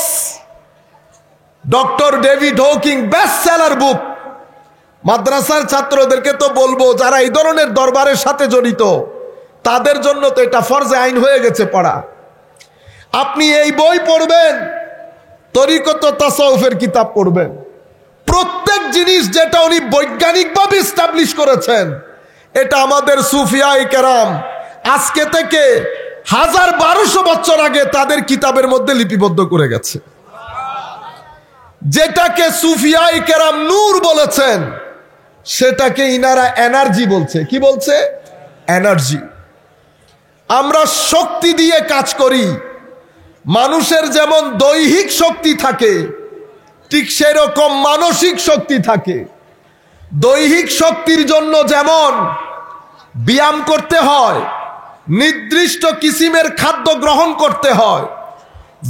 doctor David Hawking, best seller book. মাদ্রাসার ছাত্রদেরকে তো বলবো, যারা এই ধরনের দরবারের সাথে জড়িত, তাদের জন্য তো এটা ফরজে আইন হয়ে গেছে পড়া। আপনি এই বই পড়বেন, তরিকত তাসাউফের কিতাব পড়বেন। প্রত্যেক জিনিস যেটা উনি বৈজ্ঞানিকভাবে এস্টাবলিশ করেছেন, এটা আমাদের সুফিয়ায়ে কেরাম আজকে থেকে 1200 বছর আগে তাদের কিতাবের মধ্যে লিপিবদ্ধ করে গেছে। যেটাকে সুফিয়ায়ে কেরাম নূর বলেছেন, সেটাকে ইনারা এনার্জি বলছে। কি বলছে? এনার্জি। আমরা শক্তি দিয়ে কাজ করি। মানুষের যেমন দৈহিক শক্তি থাকে, ঠিক সেরকম মানসিক শক্তি থাকে। দৈহিক শক্তির জন্য যেমন ব্যায়াম করতে হয়, নির্দিষ্ট কিসিমের খাদ্য গ্রহণ করতে হয়,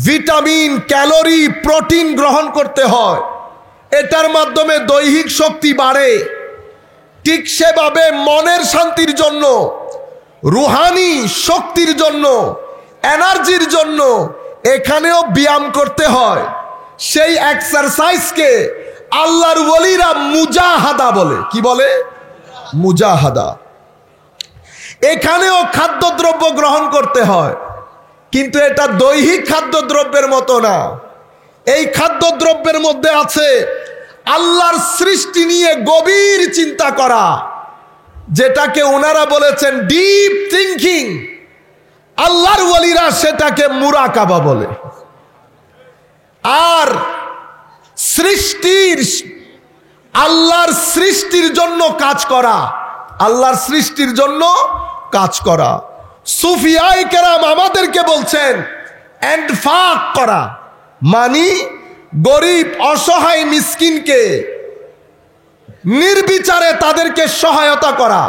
ভিটামিন, ক্যালোরি, প্রোটিন গ্রহণ করতে হয়, এটার মাধ্যমে দৈহিক শক্তি বাড়ে। ঠিক সেভাবে মনের শান্তির জন্য, রুহানি শক্তির জন্য, এনার্জির জন্য এখানেও ব্যায়াম করতে হয়। সেই এক্সারসাইজকে আল্লাহর ওলিরা মুজাহাদা বলে। কি বলে? মুজাহাদা। এখানেও খাদ্যদ্রব্য গ্রহণ করতে হয়, কিন্তু এটা দৈহিক খাদ্যদ্রব্যের মতো না। এই খাদ্যদ্রব্যের মধ্যে আছে আল্লাহর সৃষ্টি নিয়ে গভীর চিন্তা করা, যেটাকে ওনারা বলেছেন ডিপ থিঙ্কিং। আল্লাহর ওলিরা সেটাকে মুরাকাবা বলে। আর সৃষ্টির, আল্লাহর সৃষ্টির জন্য কাজ করা, আল্লাহর সৃষ্টির জন্য কাজ করা। সুফিয়ায়ে কেরাম আমাদেরকে বলছেন ইনফাক করা, মানে গরিব, অসহায়, মিসকিনকে নির্বিচারে তাদেরকে সহায়তা করা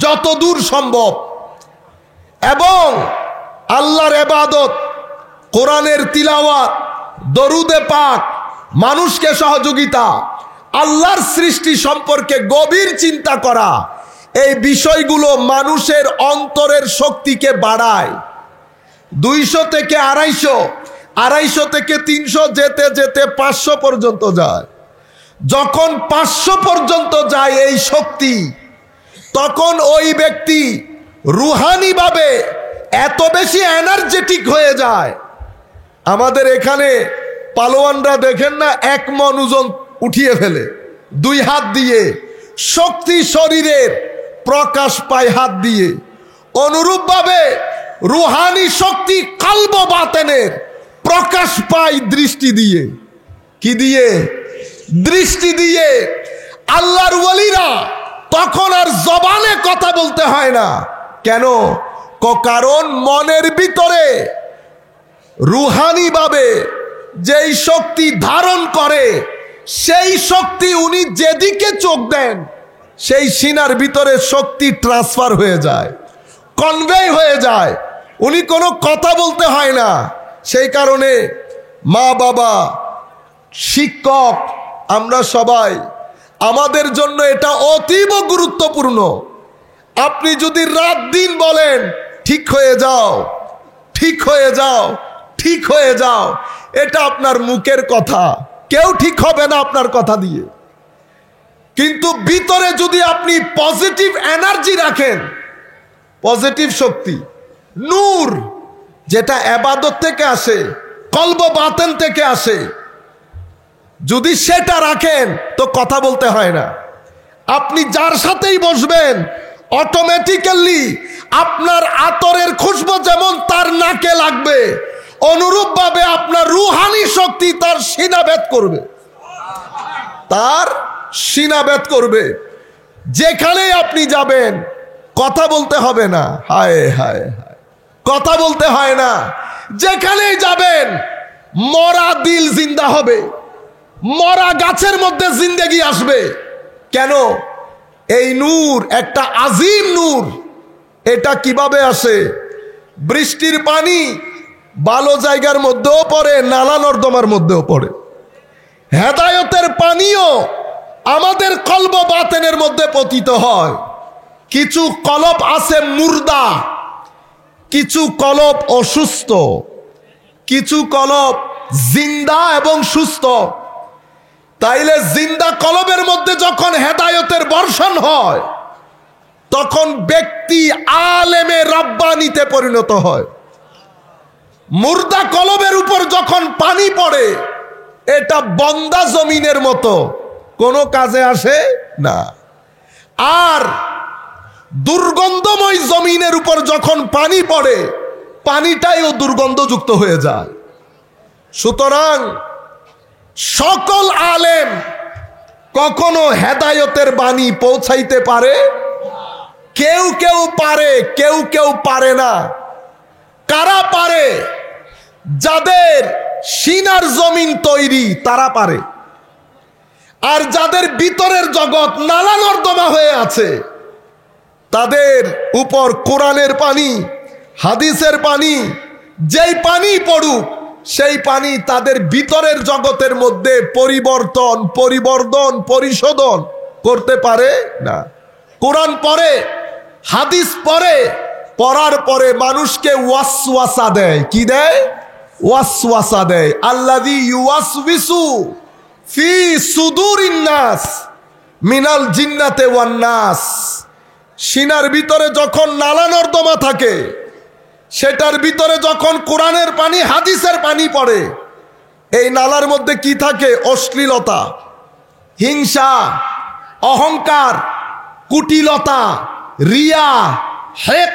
যতদূর সম্ভব, এবং আল্লাহর ইবাদত, কোরআনের তিলাওয়াত, দরুদে পাক, মানুষকে সহযোগিতা, আল্লাহর সৃষ্টি সম্পর্কে গভীর চিন্তা করা। এই বিষয়গুলো মানুষের অন্তরের শক্তিকে বাড়ায়। 200 থেকে 250, 250 থেকে 300, যেতে যেতে 500 পর্যন্ত যায়। যখন 500 পর্যন্ত যায় এই শক্তি, তখন ওই ব্যক্তি রুহানিভাবে এত বেশি এনার্জেটিক হয়ে যায়। আমাদের এখানে পালোয়ানরা দেখেন না, 1 মণ ওজন উঠিয়ে ফেলে 2 হাত দিয়ে। শক্তি শরীরের প্রকাশ পায় হাত দিয়ে। অনুরূপভাবে রুহানি শক্তি কলব বাতেনের প্রকাশ পায় দৃষ্টি দিয়ে। কি দিয়ে? দৃষ্টি দিয়ে। আল্লাহর ওলিরা তখন আর জবানে কথা বলতে হয় না। কেন? কারণ মনের ভিতরে রুহানি ভাবে যেই শক্তি ধারণ করে, সেই শক্তি উনি যেদিকে চোখ দেন, সেই সিনার ভিতরে শক্তি ট্রান্সফার হয়ে যায়, কনভে হয়ে যায়। উনি কোনো কথা বলতে হয় না। সেই কারণে মা বাবা, শিক্ষক, আমরা সবাই, আমাদের জন্য এটা অতীব গুরুত্বপূর্ণ। আপনি যদি রাত দিন বলেন ঠিক হয়ে যাও, ঠিক হয়ে যাও, ঠিক হয়ে যাও, এটা আপনার মুখের কথা, কেউ ঠিক হবে না আপনার কথা দিয়ে। কিন্তু ভিতরে যদি আপনি পজিটিভ এনার্জি রাখেন, পজিটিভ শক্তি, নূর, যেটা ইবাদত থেকে আসে, কলব বাতেন থেকে আসে, যদি সেটা রাখেন তো কথা বলতে হয় না। আপনি যার সাথেই বসবেন, অটোমেটিক্যালি আপনার আতরের খুশবু যেমন তার নাকে লাগবে, অনুরূপভাবে আপনার রুহানি শক্তি তার সিনাভেদ করবে, তার সিনাভেদ করবে। যেখানেই আপনি যাবেন কথা বলতে হবে না। হায় হায় হায়, কথা বলতে হয় না। যেখানেই যাবেন মরা দিল জিন্দা হবে, মরা গাছের মধ্যে জিন্দেগি আসবে। কেন? এই নূর একটা আজিম নূর। এটা কিভাবে আসে? বৃষ্টির পানি ভালো জায়গার মধ্যেও পড়ে, নালা নর্দমার মধ্যেও পড়ে। হেদায়েতের পানিও আমাদের কলব বাতেনের মধ্যে পতিত হয়। কিছু কলব আছে মুর্দা, কিছু কলব অসুস্থ, কিছু কলব জিন্দা এবং সুস্থ। তাইলে জিন্দা কলবের মধ্যে যখন হেদায়েতের বর্ষণ হয় তখন ব্যক্তি আলেমে রাব্বানীতে পরিণত হয়। মুর্দা কলবের উপর যখন পানি পড়ে এটা বন্দা জমিনের মতো, কোনো কাজে আসে না। আর দুর্গন্ধময় জমিনের উপর যখন পানি পড়ে পানিটাইও দুর্গন্ধযুক্ত হয়ে যায়। সুতরাং সকল আলেম কখনো হেদায়েতের বাণী পৌঁছাইতে পারে, কেউ কেউ পারে, কেউ কেউ পারে না। কারা পারে? যাদের সিনার জমিন তৈরি তারা পারে। আর যাদের ভিতরের জগৎ নালা নর্দমা হয়ে আছে তাদের উপর কোরআনের পানি, হাদিসের পানি, যেই পানি পড়ুক সেই পানি তাদের ভিতরের জগতের মধ্যে পরিবর্তন পরিশোধন করতে পারে না। কোরআন পড়ে, হাদিস পড়ে, পড়ার পরে মানুষকে ওয়াসওয়াসা দেয়। কি দেয়? ওয়াসওয়াসা দেয়। আল্লাযী ইউওয়াসওয়িসু ফি সুদুরিন নাস মিনাল জিন্নাতি ওয়ান নাস। সিনার ভিতরে যখন নালা নর্দমা থাকে সেটার ভিতরে যখন কোরআনের পানি, হাদিসের পানি পড়ে, এই নালার মধ্যে কি থাকে? অশ্লীলতা, হিংসা, অহংকার, কুটিলতা, রিয়া, হেক,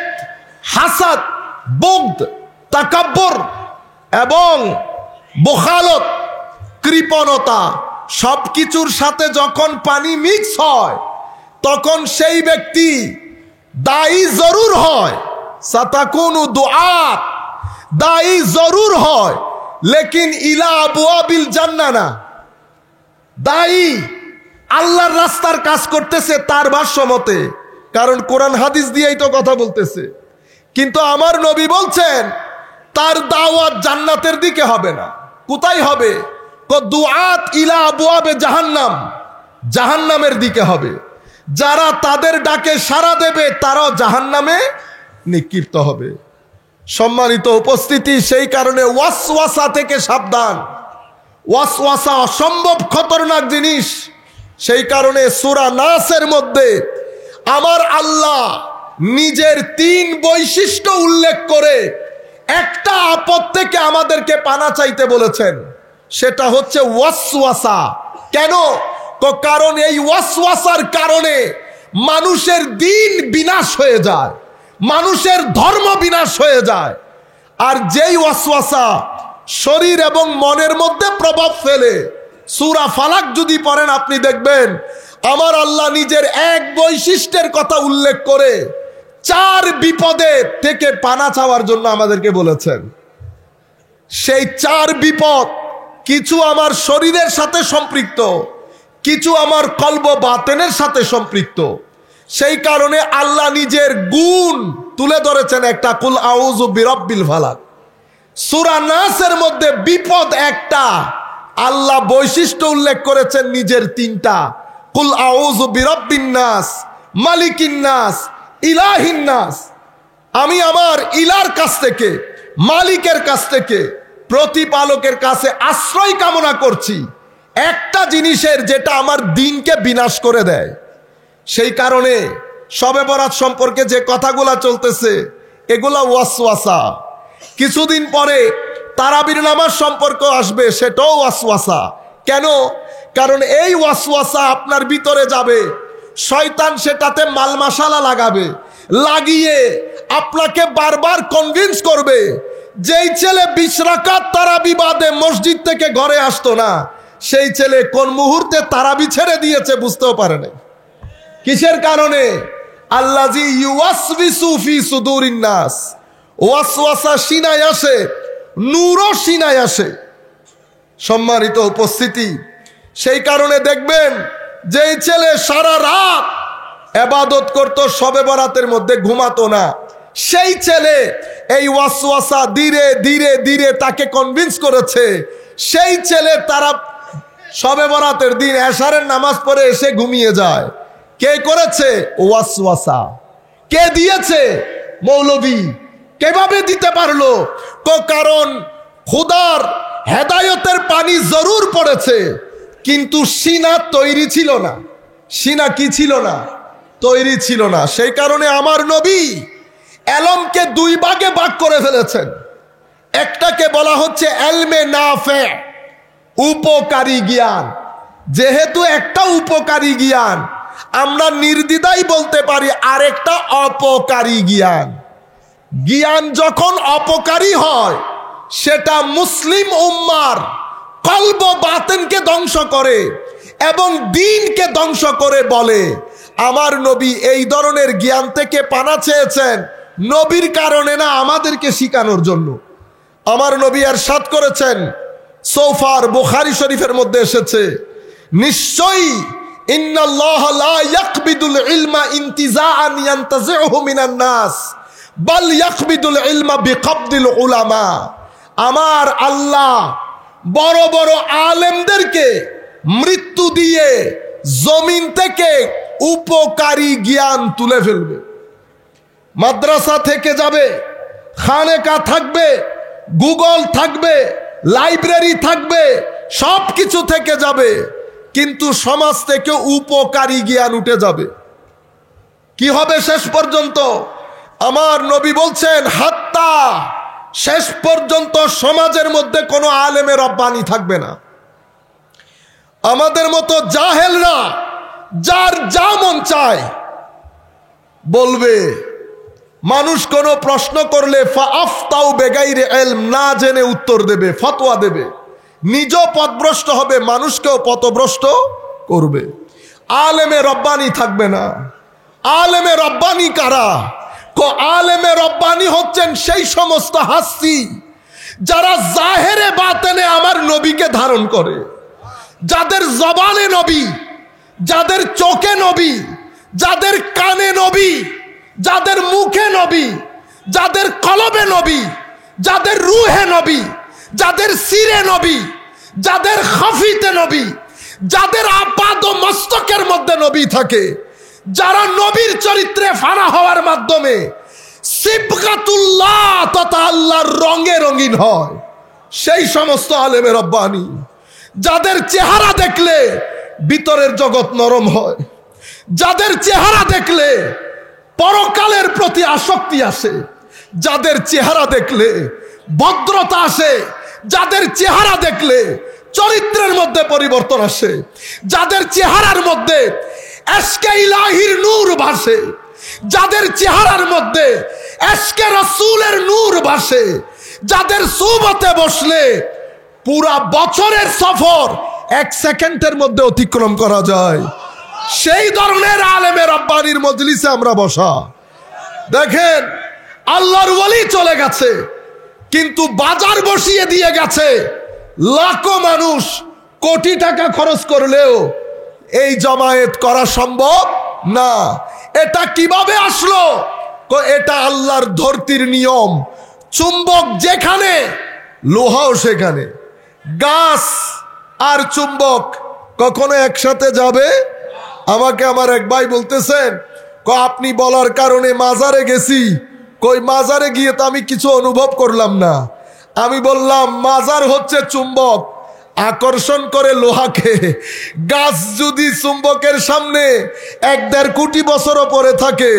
হাসাদ, বুগদ, তাকাব্বুর এবং বখালত, কৃপণতা, সবকিছুর সাথে যখন পানি মিক্স হয় তখন সেই ব্যক্তি দায়ী জরুর হয়। সাতাকুনু দুআত, দায়ী জরুর হয়, লেকিন ইলা আবওয়াবিল জান্নাহ না। দায়ী আল্লাহর রাস্তার কাজ করতেছে তার ভাষ্য মতে, কারণ কোরআন হাদিস দিয়েই তো কথা বলতেছে। কিন্তু আমার নবী বলছেন তার দাওয়াত জান্নাতের দিকে হবে না। কোথায় হবে? দুআত ইলা আবওয়াবে জাহান্নাম, জাহান্নামের দিকে হবে। যারা তাদের ডাকে সাড়া দেবে তারাও জাহান্নামে নিক্ষিপ্ত হবে। সম্মানিত উপস্থিতি, সেই কারণে ওয়াসওয়াসা থেকে সাবধান। ওয়াসওয়াসা অসম্ভব খতরনাক জিনিস। সেই কারণে সূরা নাসের মধ্যে আমার আল্লাহ নিজের ৩ বৈশিষ্ট্য উল্লেখ করে একটা আপদ থেকে আমাদেরকে পানা চাইতে বলেছেন, সেটা হচ্ছে ওয়াসওয়াসা। কেন? কারণ এই ওয়াসওয়াসার কারণে মানুষের দিন বিনাশ হয়ে যায়, মানুষের ধর্ম বিনাশ হয়ে যায়। আর যেই ওয়াসওয়াসা শরীর এবং মনের মধ্যে প্রভাব ফেলে, সূরা ফালাক যদি পড়েন আপনি দেখবেন আমার আল্লাহ নিজের এক বৈশিষ্ট্যের কথা উল্লেখ করে 4 বিপদে থেকে পানা চাওয়ার জন্য আমাদেরকে বলেছেন। সেই 4 বিপদ কিছু আমার শরীরের সাথে সম্পৃক্ত, কিছু আমার কলব বাতেনের সাথে সম্পৃক্ত। সেই কারণে আল্লাহ নিজের গুণ তুলে ধরেছেন একটা, কুল আউযু বিরাব্বিল ফালাক। সূরা নাসের মধ্যে বিপদ একটা, আল্লাহ বৈশিষ্ট্য উল্লেখ করেছেন নিজের 3টা, কুল আউযু বিরাব্বিন নাস, মালিকিন নাস, ইলাহিন নাস। আমি আমার ইলার কাছ থেকে, মালিকের কাছ থেকে, প্রতিপালকের কাছে আশ্রয় কামনা করছি একটা জিনিসের, যেটা আমার দিনকে বিনাশ করে দেয়। সেই কারণে শবে বরাত সম্পর্কে যে কথাগুলা চলতেছে এগুলা ওয়াসওয়াসা। কিছুদিন পরে তারাবির নামাজ সম্পর্ক আসবে, সেটাও ওয়াসওয়াসা। কেন? কারণ এই ওয়াসওয়াসা আপনার ভিতরে যাবে, শয়তান সেটাতে মাল মশালা লাগাবে, লাগিয়ে আপনাকে বারবার কনভিন্স করবে। যেই ছেলে 20 রাকাত তারাবি বাদে মসজিদ থেকে ঘরে আসতো না, সেই ছেলে কোন মুহূর্তে তারাবি ছেড়ে দিয়েছে বুঝতেও পারে না। কিসের কারণে? আল্লাযী ইউওয়াসওয়িসু ফি সুদুরিন নাস। ওয়াসওয়াসা সিনায় আসে, নূরও সিনায় আসে। সম্মানিত উপস্থিতি, সেই কারণে দেখবেন যেই ছেলে সারা রাত ইবাদত করত, শবে বরাতের মধ্যে ঘুমাতো না, সেই ছেলে এই ওয়াসওয়াসা ধীরে ধীরে ধীরে তাকে কনভিন্স করেছে। সেই ছেলে তারা শবে বরাতের দিন এশারের নামাজ পড়ে এসে ঘুমিয়ে যায়। কে করেছে? ওয়াসওয়াসা। কে দিয়েছে? মৌলবী। কিভাবে দিতে পারলো? কারণ খোদার হেদায়েতের পানি জরুর পড়েছে, কিন্তু সিনা তৈরি ছিল না। সিনা কি ছিল না? তৈরি ছিল না। সেই কারণে আমার নবী এলমকে দুই ভাগে ভাগ করে ফেলেছেন। একটাকে বলা হচ্ছে এলমে নাফে, উপকারী জ্ঞান। যেহেতু একটা উপকারী জ্ঞান, আমরা নির্দ্বিধায় বলতে পারি আরেকটা অপকারী জ্ঞান। জ্ঞান যখন অপকারী হয়, সেটা মুসলিম উম্মার কলব বাতেনকে ধ্বংস করে এবং দ্বীনকে ধ্বংস করে বলে। আমার নবী এই ধরনের জ্ঞান থেকে পানা চেয়েছেন নবীর কারণে না, আমাদেরকে শিখানোর জন্য। আমার নবী ইরশাদ করেছেন, সৌফার বুখারী শরীফের মধ্যে এসেছে, নিশ্চয়ই ইন্নাল্লাহ লা ইয়াকবিদুল ইলমা ইনতিজাআন ইয়ানতাজিউহু মিনান নাস বাল ইয়াকবিদুল ইলমা বিকবদিল উলামা। আমার আল্লাহ বড় বড় আলেমদেরকে মৃত্যু দিয়ে জমিন থেকে উপকারী জ্ঞান তুলে ফেলবে। মাদ্রাসা থেকে যাবে, খানেকা থাকবে, গুগল থাকবে, লাইব্রেরি থাকবে, সব কিছু থেকে যাবে, কিন্তু সমাজ থেকে উপকারী জ্ঞান উঠে যাবে। কি হবে শেষ পর্যন্ত? আমার নবী বলছেন, হাত্তা, শেষ পর্যন্ত সমাজের মধ্যে কোনো আলেমে রব্বানি থাকবে না। আমাদের মতো জাহেলরা যার যা মন চায় বলবে। মানুষ কোনো প্রশ্ন করলে ফাআফতাউ বেগাইরে ইলম, না জেনে উত্তর দেবে, ফতোয়া দেবে। নিজেও পথভ্রষ্ট হবে, মানুষকেও পথভ্রষ্ট করবে। আলেমে রব্বানি থাকবে না। আলেমে রব্বানি কারা? আলেমে রব্বানি হচ্ছেন সেই সমস্ত হাসি যারা জাহেরে বাতেনে আমার নবীকে ধারণ করে, যাদের জবানে নবী, যাদের চোখে নবী, যাদের কানে নবী, যাদের মুখে নবী, যাদের কলবে নবী, যাদের রুহে নবী, যাদের সিরে নবী, যাদের খাফিতে নবী, যাদের আপাদ ও মস্তকের মধ্যে নবী থাকে, যারা নবীর চরিত্রে ফানা হওয়ার মাধ্যমে সিবগাতুল্লাহ তথা আল্লাহর রঙে রঙিন হয়, সেই সমস্ত আলেমে রব্বানি। যাদের চেহারা দেখলে ভিতরের জগৎ নরম হয়, যাদের চেহারা দেখলে পরকালের প্রতি আসক্তি আসে, যাদের চেহারা দেখলে ভদ্রতা আসে, যাদের চেহারা দেখলে চরিত্রের মধ্যে পরিবর্তন আসে, যাদের চেহারার মধ্যে এশকে ইলাহির নূর ভাসে, যাদের চেহারার মধ্যে এশকে রাসূলের নূর ভাসে, যাদের সুহবতে বসলে পুরা বছরের সফর এক সেকেন্ডের মধ্যে অতিক্রম করা যায়, সেই ধরনের আলেমে রব্বানির মজলিসে আমরা বসা। দেখেন, আল্লাহর ওলি চলে গেছে, কিন্তু বাজার বসিয়ে দিয়ে গেছে। লাখো মানুষ কোটি টাকা খরচ করলেও এই জমায়েত করা সম্ভব না। এটা কিভাবে আসলো? এটা আল্লাহর ধরতির নিয়ম। চুম্বক যেখানে, লোহাও সেখানে। গাছ আর চুম্বক কখনো একসাথে যাবে? আমাকে আমার এক ভাই বলতেছেন, আপনি বলার কারণে মাজারে গেছি। কই মাজারে গিয়ে তো আমি কিছু অনুভব করলাম না। আমি বললাম, মাজার হচ্ছে চুম্বক, আকর্ষণ করে লোহাকে। গাছ যদি চুম্বকের সামনে 1-1.5 কোটি বছরও পরে থাকে,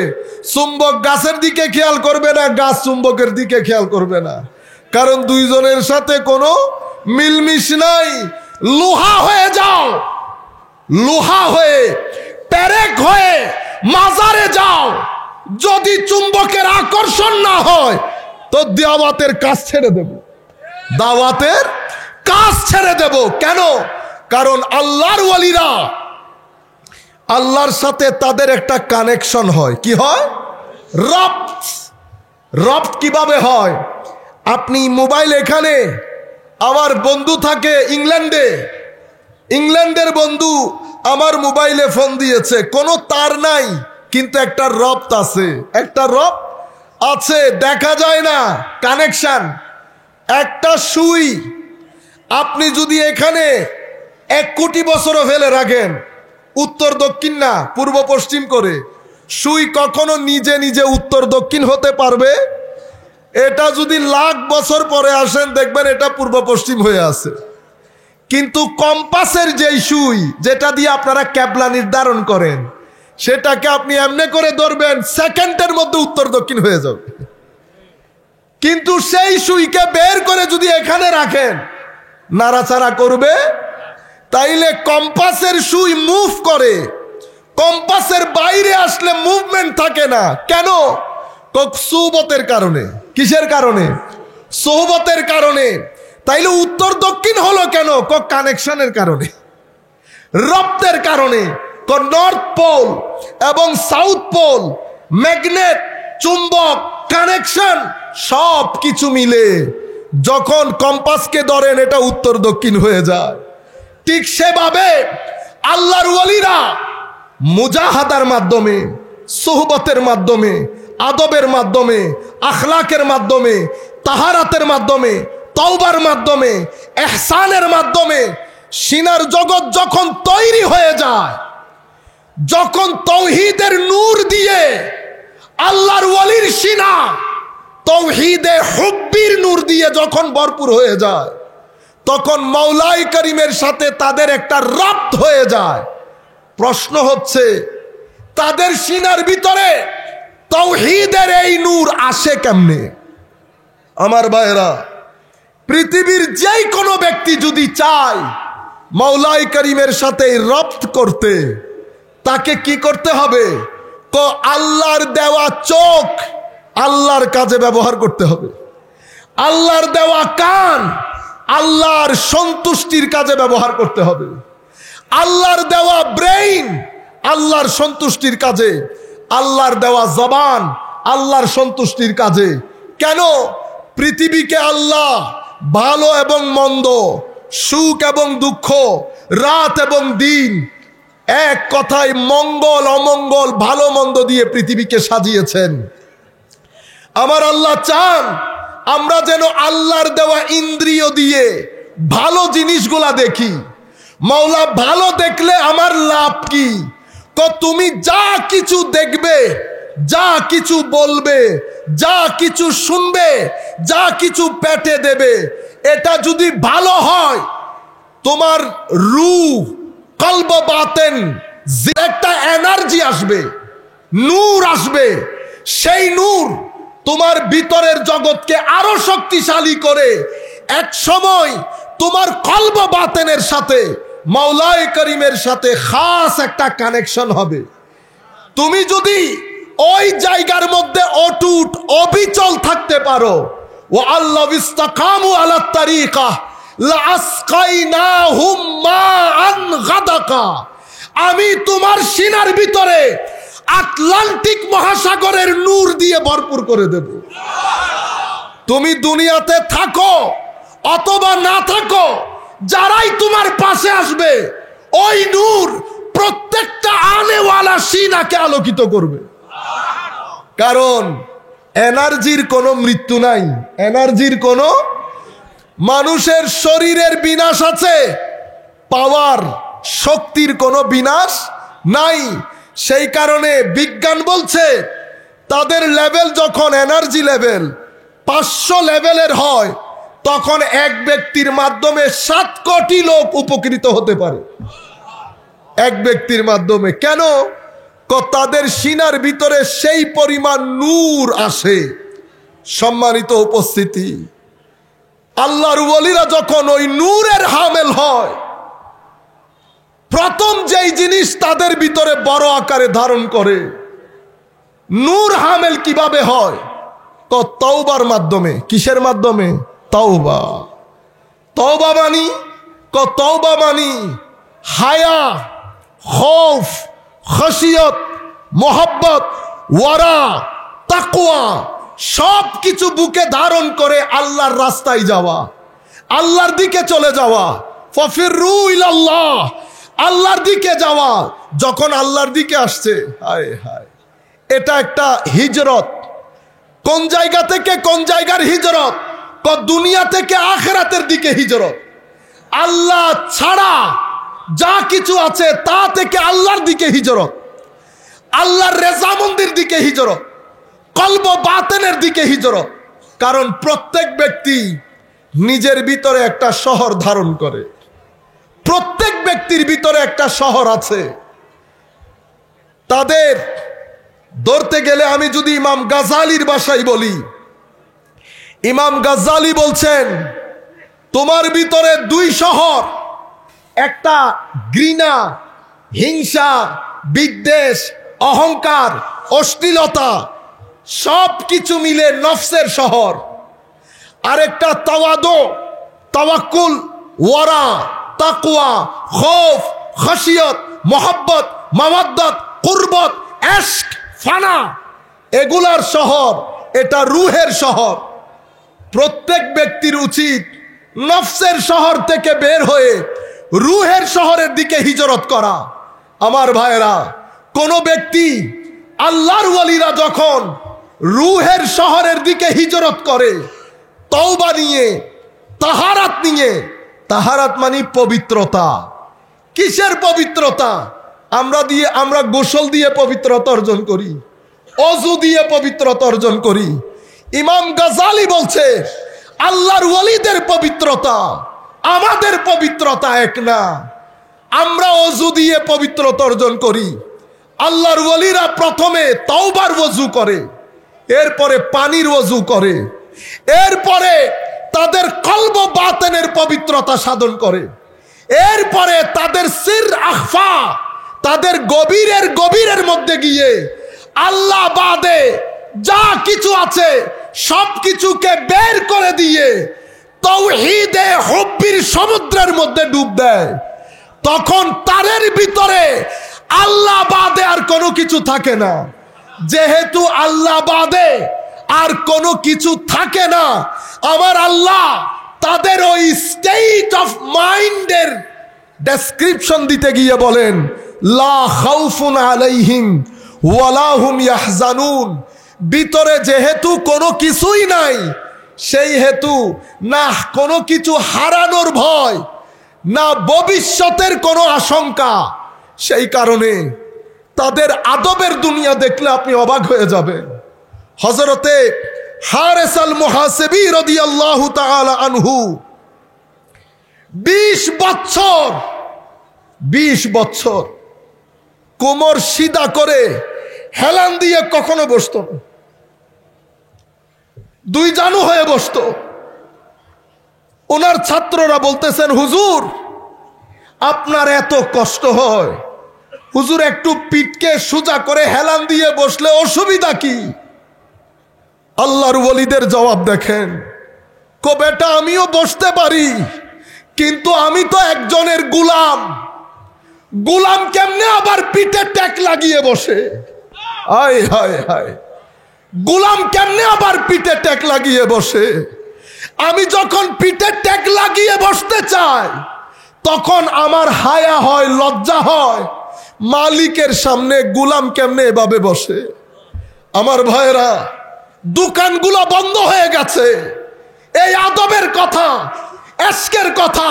চুম্বক গাছের দিকে খেয়াল করবে না, গাছ চুম্বকের দিকে খেয়াল করবে না, কারণ দুইজনের সাথে কোনো মিলমিশ নাই। লোহা হয়ে যাও, লোহা হয়ে, পেরেক হয়ে মাজারে যাও। যদি চুম্বকের আকর্ষণ না হয় তো দাওয়াতের কাজ ছেড়ে দেব, দাওয়াতের কাজ ছেড়ে দেব। কেন? কারণ আল্লাহর ওয়ালিরা, আল্লাহর সাথে তাদের একটা কানেকশন হয়। কি হয়? রব্ত। রব্ত কিভাবে হয়? আপনি মোবাইল, এখানে আমার বন্ধু থাকে ইংল্যান্ডে, ইংল্যান্ডের বন্ধু আমার মোবাইলে ফোন দিয়েছে, কোনো তার নাই, কিন্তু একটা রব্ত আছে, একটা রব্ত আছে, দেখা যায় না, কানেকশন। একটা সুই আপনি যদি এখানে 1 কোটি বছরও ফেলে রাখেন, উত্তর দক্ষিণ না পূর্ব পশ্চিম করে, সুই কখনো নিজে নিজে উত্তর দক্ষিণ হতে পারবে? এটা যদি লাখ বছর পরে আসেন দেখবেন এটা পূর্ব পশ্চিম হয়ে আছে। কিন্তু কম্পাসের যেই সুই যেটা দিয়ে আপনারা ক্যাবলা নির্ধারণ করেন, সেটাকে আপনি এমনি করে ধরবেন, সেকেন্ডের মধ্যে উত্তর দক্ষিণ হয়ে যাবে। কিন্তু সেই সুইকে বের করে যদি এখানে রাখেন, নাড়াচাড়া করবে? তাইলে কম্পাসের সুই মুভ করে, কম্পাসের বাইরে আসলে মুভমেন্ট থাকে না। কেন? সুহবতের কারণে। কিসের কারণে? সুহবতের কারণে। তাইলে উত্তর দক্ষিণ হলো কেন? কানেকশনের কারণে, রপ্তের কারণে। নর্থ পোল এবং সাউথ পোল, ম্যাগনেট, চুম্বক, কানেকশন সব কিছু মিলে যখন কম্পাসকে ধরেন এটা উত্তর দক্ষিণ হয়ে যায়। ঠিক সেভাবে আল্লাহর ওয়ালিরা মুজাহাদার মাধ্যমে, সুহবতের মাধ্যমে, আদবের মাধ্যমে, আখলাকের মাধ্যমে, তাহারাতের মাধ্যমে, তওবার মাধ্যমে, ইহসানের মাধ্যমে সিনার জগৎ যখন তৈরি হয়ে যায়, যখন তাওহীদের নূর দিয়ে আল্লাহর ওয়ালির সিনা তাওহীদে হুব্বির নূর দিয়ে যখন ভরপুর হয়ে যায়, তখন মাওলাই করিমের সাথে তাদের একটা রাব্ত হয়ে যায়। প্রশ্ন হচ্ছে, তাদের সিনার ভিতরে তাওহীদের এই নূর আসে কেমনে? আমার ভাইরা, পৃথিবীর যেই কোনো ব্যক্তি যদি চায় মাওলাই করিমের সাথে রপ্ত করতে, তাকে কি করতে হবে? আল্লাহর দেওয়া চোখ আল্লাহর কাজে ব্যবহার করতে হবে, আল্লাহর দেওয়া কান আল্লাহর সন্তুষ্টির কাজে ব্যবহার করতে হবে, আল্লাহর দেওয়া ব্রেইন আল্লাহর সন্তুষ্টির কাজে, আল্লাহর দেওয়া জবান আল্লাহর সন্তুষ্টির কাজে। কেন? পৃথিবীকে আল্লাহ ভালো এবং মন্দ, সুখ এবং দুঃখ, রাত এবং দিন, এক কথায় মঙ্গল অমঙ্গল, ভালো মন্দ দিয়ে পৃথিবীকে সাজিয়েছেন। আমার আল্লাহ চান আমরা যেন আল্লাহর দেওয়া ইন্দ্রিয় দিয়ে ভালো জিনিসগুলা দেখি। মাওলা ভালো দেখলে আমার লাভ কি? তুমি যা কিছু দেখবে, যা কিছু বলবে, যা কিছু শুনবে, যা কিছু পেটে দেবে, এটা যদি ভালো হয়, তোমার রূহ, কলব, বাতেন একটা এনার্জি আসবে, নূর আসবে। সেই নূর তোমার ভিতরের জগৎকে আরো শক্তিশালী করে এক সময় তোমার কলব বাতেনের সাথে, মাওলাই করিমের সাথে খাস একটা কানেকশন হবে। তুমি যদি ওই জায়গার মধ্যে অটুট অবিচল থাকতে পারো, ও আল্লাহ ইস্তাকামু আলা তারিকা লা আসকাইনাহুম মাআন গাদাকা, আমি তোমার সিনার ভিতরে আটলান্টিক মহাসাগরের নূর দিয়ে ভরপুর করে দেব। তুমি দুনিয়াতে থাকো অথবা না থাকো, যারাই তোমার পাশে আসবে, ওই নূর প্রত্যেকটা আনেওয়ালা সিনাকে আলোকিত করবে। কারণ এনার্জির কোনো মৃত্যু নাই, এনার্জির কোনো, মানুষের শরীরের বিনাশ আছে, পাওয়ার শক্তির কোনো বিনাশ নাই। সেই কারণে বিজ্ঞান বলছে তাদের লেভেল যখন এনার্জি লেভেল 500 লেভেলের হয়, তখন এক ব্যক্তির মাধ্যমে 7 কোটি লোক উপকৃত হতে পারে, এক ব্যক্তির মাধ্যমে। কেন? তাদের সিনার ভিতরে সেই পরিমাণ নূর আসে। সম্মানিত উপস্থিতি, আল্লাহর ওয়ালিরা যখন ওই নূরের হামেল হয়, প্রথম যেই জিনিস তাদের ভিতরে বড় আকারে ধারণ করে, নূর হামেল কিভাবে হয়? তওবার মাধ্যমে। কিসের মাধ্যমে? তওবা। তওবা মানি, তওবা মানি হায়া, খৌফ, খশিয়ত, মোহাব্বত, ওয়ারা, তাকওয়া সব কিছু বুকে ধারণ করে আল্লাহর রাস্তায় যাওয়া, আল্লাহর দিকে চলে যাওয়া। ফাফিরু ইলাল্লাহ, আল্লাহর দিকে যাওয়া। যখন আল্লাহর দিকে আসছে, হায় হায়, এটা একটা হিজরত। কোন জায়গা থেকে কোন জায়গার হিজরত? দুনিয়া থেকে আখিরাতের দিকে হিজরত। আল্লাহ ছাড়া যা কিছু আছে তা থেকে আল্লাহর দিকে হিজরত, আল্লাহর রেজামন্দির দিকে হিজরত, কলব বাতেনের দিকে হিজরত। কারণ প্রত্যেক ব্যক্তি নিজের ভিতরে একটা শহর ধারণ করে, প্রত্যেক ব্যক্তির ভিতরে একটা শহর আছে। তাদের ধরতে গেলে আমি যদি ইমাম গাজ্জালির ভাষায় বলি, ইমাম গাজ্জালি বলছেন তোমার ভিতরে দুই শহর, একটা ঘৃণা, হিংসা, বিদ্বেষ, অহংকার, অশ্লীলতা সব কিছু মিলে নফসের শহর, আরেকটা তাওয়াদু, তাওয়াক্কুল, ওয়ারা, তাকওয়া, খৌফ, খশিয়ত, মোহাব্বত, মাওয়াদ্দাত, কুরবত, ইশক, ফানা, এগুলার শহর। এটা রূহের শহর। প্রত্যেক ব্যক্তির উচিত নফসের শহর থেকে বের হয়ে রূহের শহরের দিকে হিজরত করা। আমার ভাইরা, কোন ব্যক্তি, আল্লাহর ওয়ালিরা যখন রূহের শহরের দিকে হিজরত করে তওবা নিয়ে, তাহারাত নিয়ে, তাহারাত মানে পবিত্রতা। কিসের পবিত্রতা? আমরা গোসল দিয়ে পবিত্রতা অর্জন করি, অজু দিয়ে পবিত্রতা অর্জন করি। ইমাম গাজ্জালি বলছে আল্লাহর ওয়ালিদের পবিত্রতা আমাদের পবিত্রতা এক না। আমরা অজু দিয়ে পবিত্রতা অর্জন করি, আল্লাহর ওয়ালিরা প্রথমে তাওবার ওযু করে, এরপরে পানির ওযু করে, এরপরে তাদের কলব বাতেনের পবিত্রতা সাধন করে, এরপরে তাদের সির আখফা, তাদের গভীরের মধ্যে গিয়ে আল্লাহ বাদে যা কিছু আছে সব কিছুকে বের করে দিয়ে তাওহীদে হুব্বির সমুদ্রের মধ্যে ডুব দেয়। তখন তারের ভিতরে আল্লাহ বাদে আর কোনো কিছু থাকে না। যেহেতু আল্লাহ বাদে আর কোনো কিছু থাকে না, আমার আল্লাহ তাদের ওই স্টেট অফ মাইন্ডের ডেসক্রিপশন দিতে গিয়ে বলেন, লা খাউফুন আলাইহিম ওয়ালা হুম ইয়াহজানুন। ভিতরে যেহেতু কোনো কিছুই নাই, সেই হেতু না কোনো কিছু হারানোর ভয়, না ভবিষ্যতের কোনো আশঙ্কা। সেই কারণে তাদের আদবের দুনিয়া দেখলে আপনি অবাক হয়ে যাবেন। হযরতে হারেস আল মুহাসিবী রাদিয়াল্লাহু তাআলা আনহু 20 বছর কোমর সিধা করে হেলান দিয়ে কখনো বসতো না, দুই জানু হয়ে বসতো। ওনার ছাত্ররা বলতেছেন, হুজুর আপনার এত কষ্ট হয়, হুজুর একটু পিঠকে সোজা করে হেলান দিয়ে বসলে অসুবিধা কি? আল্লাহর ওয়ালিদের জবাব দেখেন, কো বেটা আমিও বসতে পারি, কিন্তু আমি তো একজনের গোলাম। গোলাম কেমনে আবার পিঠে ট্যাক লাগিয়ে বসে? হায় হায় হায়, গোলাম কেমনে আবার পিঠে ট্যাক লাগিয়ে বসে? আমি যখন পিঠে ট্যাক লাগিয়ে বসতে চাই তখন আমার হায়া হয়, লজ্জা হয়, মালিকের সামনে গোলাম কেমনে এভাবে বসে? আমার ভাইরা, দোকানগুলো বন্ধ হয়ে গেছে। এই আদবের কথা, ইশকের কথা,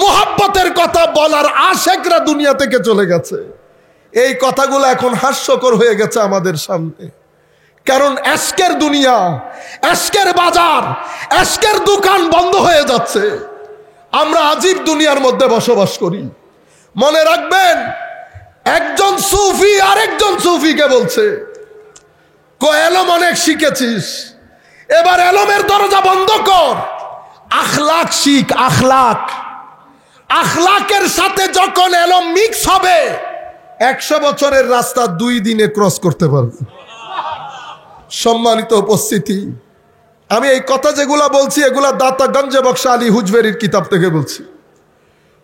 মুহাব্বতের কথা বলার আশেকরা দুনিয়া থেকে চলে গেছে। এই কথাগুলো এখন হাস্যকর হয়ে গেছে আমাদের সামনে। কারণ ইশকের দুনিয়া, ইশকের বাজার, ইশকের দোকান বন্ধ হয়ে যাচ্ছে। আমরা আজীব দুনিয়ার মধ্যে বসবাস করি। মনে রাখবেন, একজন সুফি আরেকজন সুফিকে বলছে, কো এলম অনেক শিখেছিস, এবার এলমের দরজা বন্ধ কর, আখলাক শিখ। আখলাকের সাথে যখন এলম মিক্স হবে 100 বছরের রাস্তা 2 দিনে ক্রস করতে পারবে। সম্মানিত উপস্থিতি, আমি এই কথা যেগুলা বলছি এগুলা দাতা গঞ্জে বক্স আলী হুজবেরির কিতাব থেকে বলছি।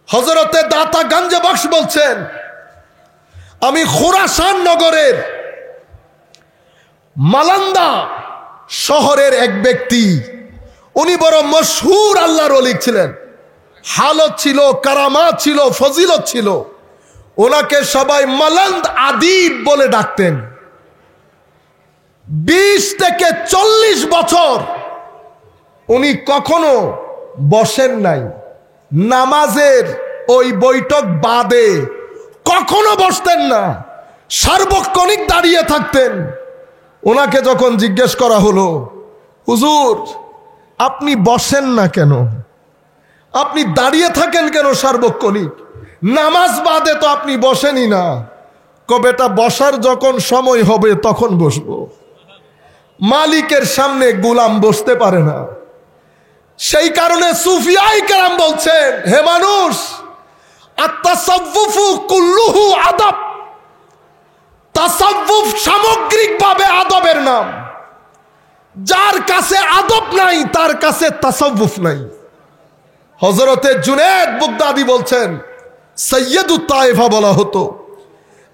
হযরতে দাতা গঞ্জে বক্স বলছেন, আমি খুরাসান নগরের মালান্দা শহরের এক ব্যক্তি, উনি বড় মশহুর আল্লাহর ওলি ছিলেন, হালত ছিল, কারামাত ছিল, ফজিলত ছিল। ওনাকে সবাই মালান্দ আদিব বলে ডাকতেন। 20 থেকে 40 বছর উনি কখনো বসেন নাই, নামাজের ওই বৈঠক বাদে কখনো বসতেন না, সার্বক্ষণিক দাঁড়িয়ে থাকতেন। ওনাকে যখন জিজ্ঞেস করা হলো, হুজুর আপনি বসেন না কেন, আপনি দাঁড়িয়ে থাকেন কেন সার্বক্ষণিক, নামাজ বাদে তো আপনি বসেনই না। বেটা বসার যখন সময় হবে তখন বসবো, মালিকের সামনে গোলাম বসতে পারে না। সেই কারণে সুফিয়ায়ে কেরাম বলছেন, হে মানুষ, আত-তাসাউফু কুল্লুহু আদব। তাসাউফ সামগ্রিকভাবে আদবের নাম। যার কাছে আদব নাই তার কাছে তাসাউফ নাই। হযরতে জুনায়েদ বাগদাদী বলছেন, সৈয়দুত তায়েফা বলা হতো,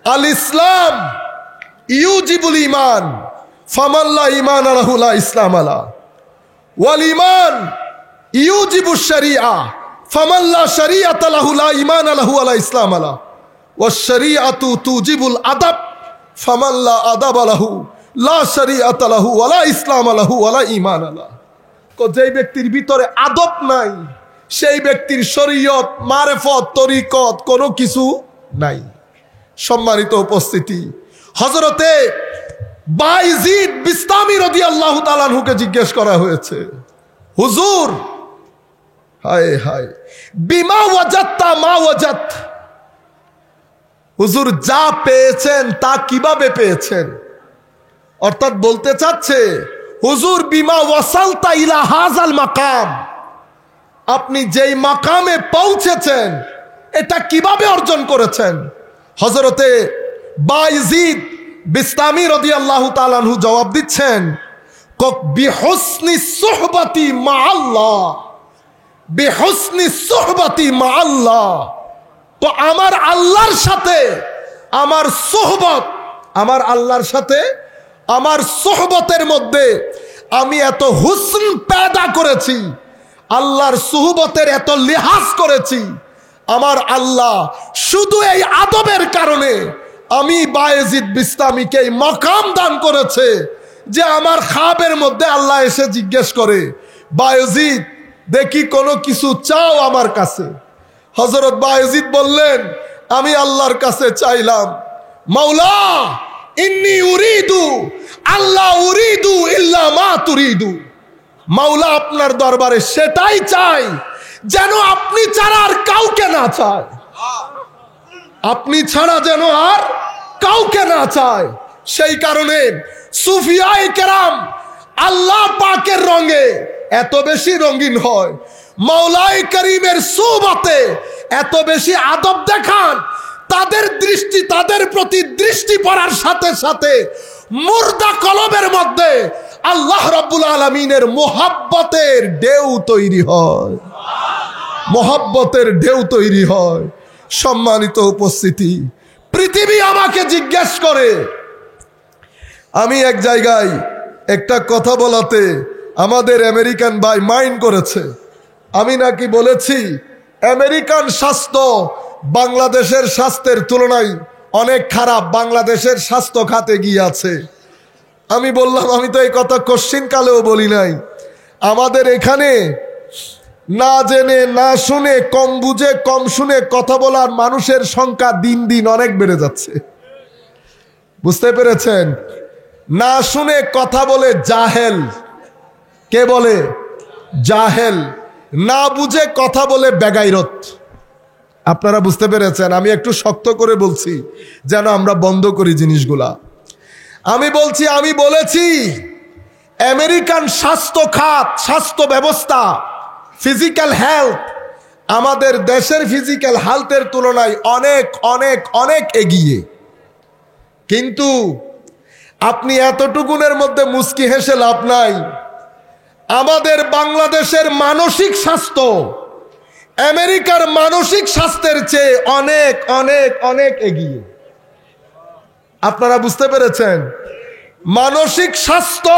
আল ইসলাম ইউজিবুল ঈমান ফামাল্লা ঈমান লাহু লা ইসলাম আলা, ওয়াল ঈমান ইউজিবুশ শরিয়া ফামাল্লা শরিয়াতা লাহু লা ঈমান লাহু ওয়া লা ইসলাম আলা, ওয়াশ শরিয়াতু তুজিবুল আদব ফামাল্লা আদাব লাহু লা শরিয়াতা লাহু ওয়া লা ইসলাম লাহু ওয়া লা ঈমান আলা। যেই ব্যক্তির ভিতরে আদব নাই সেই ব্যক্তির শরীয়ত, মারেফত, তরিকত কোনো কিছু নাই। সম্মানিত উপস্থিতি, হযরতে বায়জিদ বিস্তামি রাদিয়াল্লাহু তাআলা আনহুকে জিজ্ঞেস করা হয়েছে, হুজুর, হায় হায়, বিমা ওয়াজাত্তা মা ওয়াজাত, হুজুর যা পেয়েছেন তা কিভাবে পেয়েছেন? অর্থাৎ বলতে চাচ্ছে, হুজুর বিমা ওয়াসালতা ইলা হাযাল মাকাম, আপনি যেই মাকামে পৌঁছেছেন এটা কিভাবে অর্জন করেছেন? হযরতে বায়জিদ বিস্তামি রাদিয়াল্লাহু তাআলা আনহু জবাব দিচ্ছেন, বিহুসনি সুহবাতি মা আল্লাহ, বিহুসনি সুহবাতি মা আল্লাহ। তো আমার আল্লাহর সাথে আমার সোহবত, আমার আল্লাহর সাথে আমার সোহবতের মধ্যে আমি এত হুসন पैदा করেছি, আল্লাহর সোহবতের এত লিহাজ করেছি। আমার আল্লাহ শুধু এই আদবের কারণে আমি বায়েজিদ বিস্তামিকে এই মাকাম দান করেছে যে আমার খাবের মধ্যে আল্লাহ এসে জিজ্ঞেস করে, বায়েজিদ দেখি কোনো কিছু চাও আমার কাছে? হযরত বায়েজিদ বললেন, আমি আল্লাহর কাছে চাইলাম, মাওলা ইন্নী উরিদু আল্লাহ উরিদু ইল্লা মা তুরিদু, মাওলা আপনার দরবারে সেটাই চাই যেন আপনি ছাড়া আর কাউকে না চায়, আপনি ছাড়া যেন আর কাউকে না চায়। সেই কারণে সুফিয়ায়ে কেরাম আল্লাহ পাকের রঙে এত বেশি রঙিন হয়, মাওলায়ে করিমের সুহবতে এত বেশি আদব দেখান, তাদের দৃষ্টি, তাদের প্রতি দৃষ্টি পড়ার সাথে সাথে মুর্দা কলবের মধ্যে আল্লাহ রাব্বুল আলামিনের মোহাব্বতের ঢেউ তৈরি হয়, মোহাব্বতের ঢেউ তৈরি হয়। সম্মানিত উপস্থিতি, পৃথিবী আমাকে জিজ্ঞেস করে, আমি এক জায়গায় একটা কথা বলাতে আমাদের আমেরিকান ভাই মাইন্ড করেছে, আমি নাকি বলেছি আমেরিকান স্বাস্থ্য বাংলাদেশের স্বাস্থ্যের তুলনায় অনেক খারাপ, বাংলাদেশের স্বাস্থ্য খাতে গিয়ে আছে। আমি বললাম, আমি তো এই কথা কোশ্চিন কালেও বলি নাই, আমাদের এখানে না জেনে না শুনে, কম বুঝে কম শুনে কথা বলার মানুষের সংখ্যা দিন দিন অনেক বেড়ে যাচ্ছে। বুঝতে পেরেছেন? না শুনে কথা বলে জাহেল, কে বলে? জাহেল। না বুঝে কথা বলে বেগাইরত। আপনারা বুঝতে পেরেছেন? আমি একটু শক্ত করে বলছি যেন আমরা বন্ধ করি জিনিসগুলা। আমি বলেছি আমেরিকান স্বাস্থ্য খাত, স্বাস্থ্য ব্যবস্থা, ফিজিক্যাল হেলথ আমাদের দেশের ফিজিক্যাল হেলথের তুলনায় অনেক অনেক অনেক এগিয়ে। কিন্তু আপনি এতটুকুনের মধ্যে মুস্কি হেসে লাভ নাই, আমাদের বাংলাদেশের মানসিক স্বাস্থ্য আমেরিকার মানসিক স্বাস্থ্যের চেয়ে অনেক অনেক অনেক এগিয়ে। আপনারা বুঝতে পেরেছেন? মানসিক স্বাস্থ্য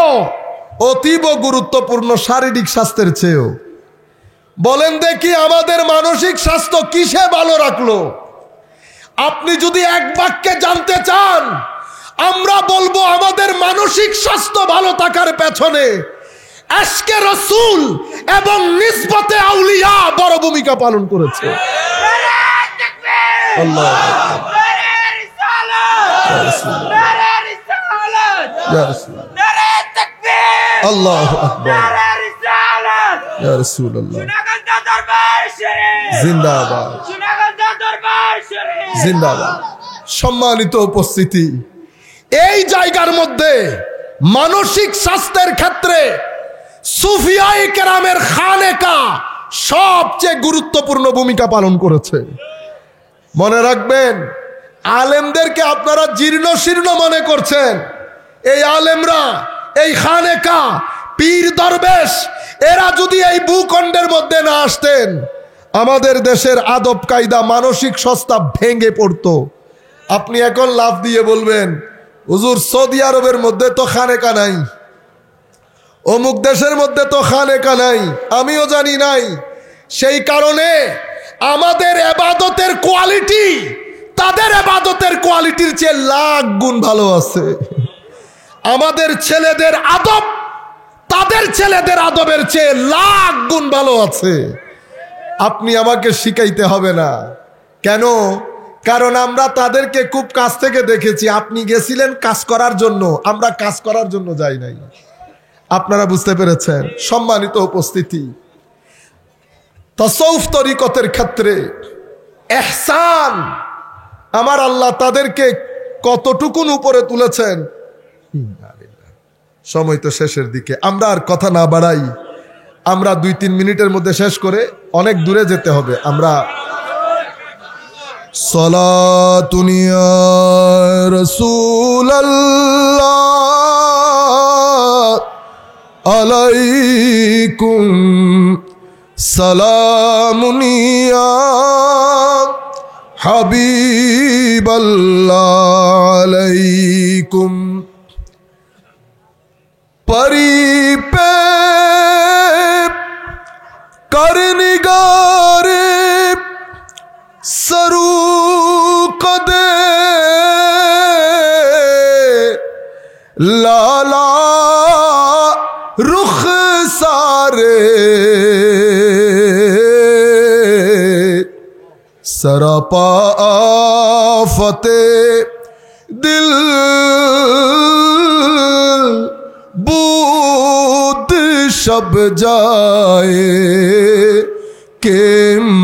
অতীব গুরুত্বপূর্ণ শারীরিক স্বাস্থ্যের চেয়েও। বলেন দেখি আমাদের মানসিক স্বাস্থ্য কিসে ভালো রাখলো? আপনি যদি এক বাক্যে জানতে চান, আমরা বলবো আমাদের মানসিক স্বাস্থ্য ভালো থাকার পেছনে আশকে রাসূল এবং নিসবতে আউলিয়া বড় ভূমিকা পালন করেছে। আল্লাহ নারে রিসালাত নারে রিসালাত ইয়া রাসূলুল্লাহ নারে তাকবীর আল্লাহু আকবার নারে রিসালাত ইয়া রাসূলুল্লাহ জুনাগঞ্জ দরবার শরীফ জিন্দাবাদ জুনাগঞ্জ দরবার শরীফ জিন্দাবাদ। সম্মানিত উপস্থিতি, এই জায়গার মধ্যে মানসিক স্বাস্থ্যের ক্ষেত্রে সুফিয়ায়ে কেরামের খানেকা সবচেয়ে গুরুত্বপূর্ণ ভূমিকা পালন করেছে। মনে রাখবেন, আলেমদেরকে আপনারা জীর্ণ শীর্ণ মনে করছেন। এই আলেমরা, এই খানেকা, পীর দরবেশ, এরা যদি এই ভূখণ্ডের মধ্যে না আসতেন, আমাদের দেশের আদব কায়দা, মানসিক সস্তা ভেঙে পড়তো। আপনি এখন লাফ দিয়ে বলবেন, হুজুর সৌদি আরবের মধ্যে তো খানেকা নাই, অমুক দেশের মধ্যে তো খানেকা নাই, আমিও জানি নাই। সেই কারণে আমাদের ইবাদতের কোয়ালিটি তাদের ইবাদতের কোয়ালিটির চেয়ে লাখ গুণ ভালো আছে। আমাদের ছেলেদের আদব তাদের ছেলেদের আদবের চেয়ে লাখ গুণ ভালো আছে। আপনি আমাকে শিখাইতে হবে না। কেন? কারণ আমরা তাদেরকে খুব কাছ থেকে দেখেছি। আপনি গেছিলেন কাজ করার জন্য, আমরা কাজ করার জন্য যাই নাই। আপনারা বুঝতে পেরেছেন? সম্মানিত উপস্থিতি, তাসাউফ তরিকতের ক্ষেত্রে ইহসান আমার আল্লাহ তাদেরকে কতটুকুন উপরে তুলেছেন। সময় তো শেষের দিকে, আমরা আর কথা না বাড়াই, আমরা 2-3 মিনিটের মধ্যে শেষ করে অনেক দূরে যেতে হবে। আমরা সালাতুন ইয়া রাসূলুল্লাহ আলাইকুম সালামুন ইয়া হাবিবাল্লাহ আলাইকুম পরি পে করনিগারে সরু কদে লালা रुख सारे सरापा आफते दिल बूद शब जाए के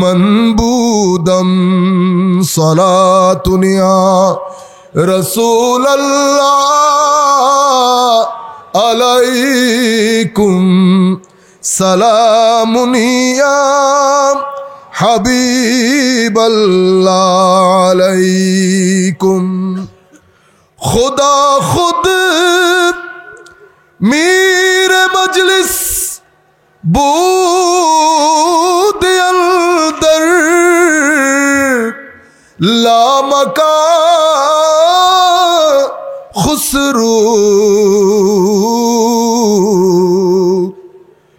मनबूदम सलातुनिया रसूल अल्लाह अलैकुम सलामुन या हबीबल्लाह अलैकुम खुदा खुद मीर मजलिस बूद अंदर लामका खुसरू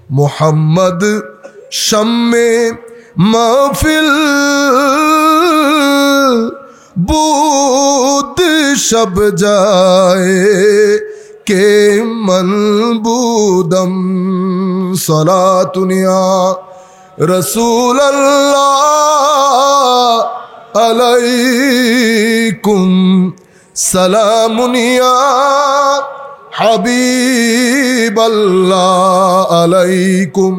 मोहम्मद शम्मे महफिल बूद शब जाए के मनबूदम सलातुनिया रसूल अल्लाह अलैकुम सलामुन या হাবিবাল্লাহ আলাইকুম।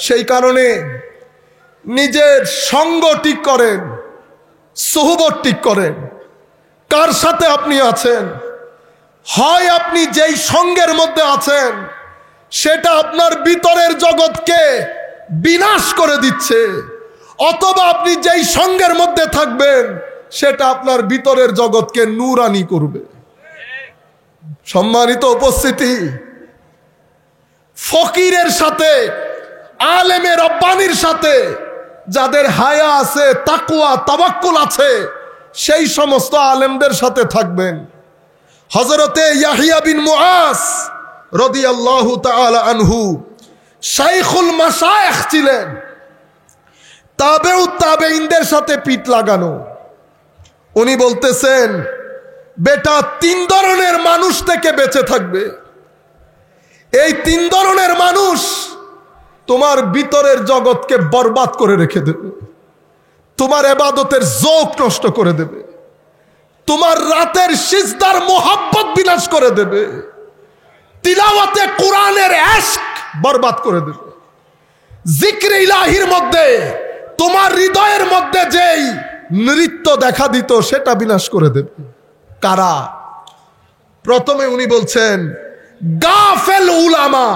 সেই কারণে নিজের সঙ্গ ঠিক করেন, সুহবত ঠিক করেন। কার সাথে আপনি আছেন? হয় আপনি যেই সঙ্গের মধ্যে আছেন সেটা আপনার ভিতরের জগৎকে বিনাশ করে দিচ্ছে, অথবা আপনি যেই সঙ্গের মধ্যে থাকবেন সেটা আপনার ভিতরের জগৎকে নূরানি করবে। সম্মানিত উপস্থিতি, ফকিরের সাথে, আলেমে রব্বানির সাথে যাদের হায়া আছে, তাকওয়া, তাওয়াক্কুল আছে, সেই সমস্ত আলেমদের সাথে থাকবেন। হযরতে ইয়াহইয়া বিন মুআজ রাদিয়াল্লাহু তাআলা আনহু শাইখুল মাশায়েখ ছিলেন। তাবেউত তাবেঈনদের সাথে পিঠ লাগানো। উনি বলতেছেন, বেটা 3 ধরনের মানুষ থেকে বেঁচে থাকবে। এই 3 ধরনের মানুষ তোমার ভিতরের জগৎকে বরবাদ করে রেখে দেবে। তোমার ইবাদতের যৌক নষ্ট করে দেবে, তোমার রাতের সিজদার মোহাব্বত বিনাশ করে দেবে, তিলাওয়াতে কোরআনের ইশক বরবাদ করে দেবে, জিক্রে ইলাহির মধ্যে তোমার হৃদয়ের মধ্যে যেই নৃত্য দেখা দিত সেটা বিনাশ করে দেবে। কারা? প্রথমে উনি বলছেন গাফেল উলামা।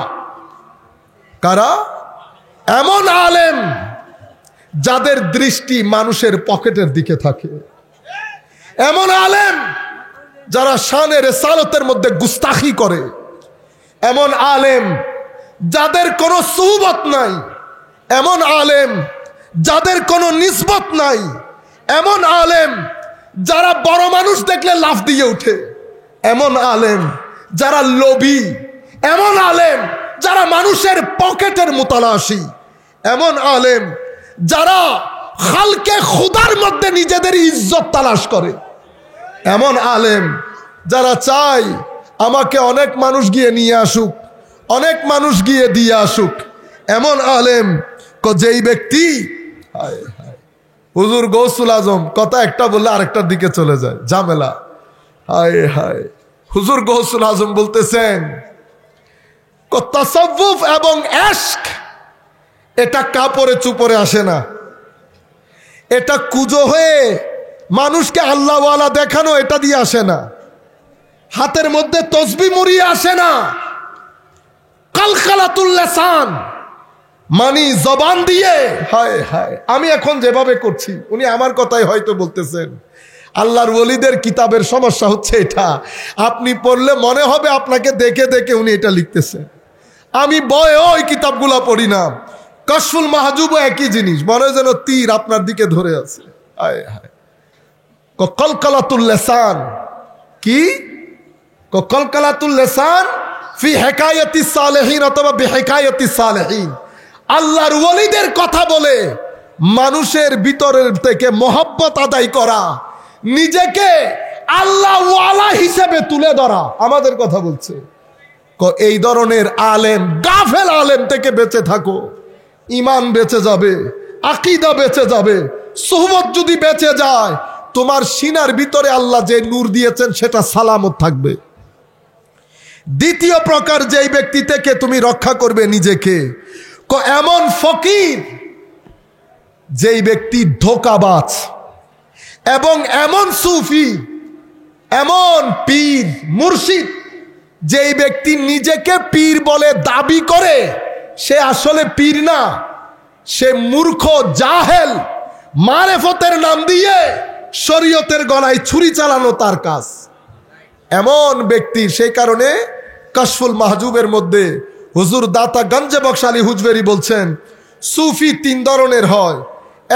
কারা? এমন আলেম যাদের দৃষ্টি মানুষের পকেটের দিকে থাকে, এমন আলেম যারা শানে রিসালাতের মধ্যে গুস্তাখি করে, এমন আলেম যাদের কোনো সুহবত নাই, এমন আলেম যাদের কোনো নিসবত নাই, এমন আলেম যারা বড় মানুষ দেখলে লাফ দিয়ে ওঠে, এমন আলেম যারা লোভী, এমন আলেম যারা মানুষের পকেটের মুতালাশি, এমন আলেম যারা খালকে খুদার মধ্যে নিজেদের ইজ্জত তালাশ করে, এমন আলেম যারা চায় আমাকে অনেক মানুষ গিয়ে নিয়ে আসুক, অনেক মানুষ গিয়ে দিয়ে আসুক, এমন আলেম যেই ব্যক্তি হুজুর গৌসুল আজম কথা একটা বললে আরেকটার দিকে চলে যায়, ঝামেলা। হায় হায়, হুজুর গৌসুল আজম বলতেছেন তাসাউফ এবং ইশক এটা কাপড়ে চুপড়ে আসে না, এটা কুজো হয়ে মানুষকে আল্লাহওয়ালা দেখানো এটা দিয়ে আসে না, হাতের মধ্যে তসবিহ মুড়িয়ে আসে না। কালকালাতুল লিসান মানি জবান দিয়ে, হায় হায়, আমি এখন যেভাবে করছি উনি আমার কথাই হয়তো বলতেছেন। আল্লাহর ওলিদের কিতাবের সমস্যা হচ্ছে এটা, আপনি পড়লে মনে হবে আপনাকে দেখে দেখে উনি এটা লিখতেছেন। আমি বয়ে ওই কিতাবগুলা পড়ি না, কাশফুল মাহজুবও একই জিনিস, মনে যেন তীর আপনার দিকে ধরে আছে। হায় হায়, কলকালাতুল লিসান কি? কলকালাতুল লিসান ফি হিকায়াতিস সালেহিন অথবা বিহিকায়াতিস সালেহিন। আল্লাহর ওলিদের কথা বলে মানুষের ভিতরের থেকে মহব্বত আদায় করা, নিজেকে আল্লাহ ওয়ালা হিসেবে তুলে ধরা, আমাদের কথা বলছে। এই ধরনের আলেম, গাফেল আলেম থেকে বেঁচে থাকো, ঈমান বেঁচে যাবে, আকীদা বেঁচে যাবে, সুহবত যদি বেঁচে যায় তোমার সিনার ভিতরে আল্লাহ যে নূর দিয়েছেন সেটা সালামত থাকবে। দ্বিতীয় প্রকার যেই ব্যক্তি থেকে তুমি রক্ষা করবে নিজেকে, এমন ফকির যেই ব্যক্তি ধোঁকাবাজ, এবং এমন সুফি, এমন পীর মুর্শিদ যেই ব্যক্তি নিজেকে পীর বলে দাবি করে, সে আসলে পীর না, সে মূর্খ জাহেল, মারেফতের নাম দিয়ে শরীয়তের গলায় ছুরি চালানো তার কাজ। এমন ব্যক্তির, সেই কারণে কাশফুল মাহজুবের মধ্যে হুজুর দাতা গঞ্জে বক্স আলী হুজবেরি বলছেন সুফি তিন ধরনের হয়।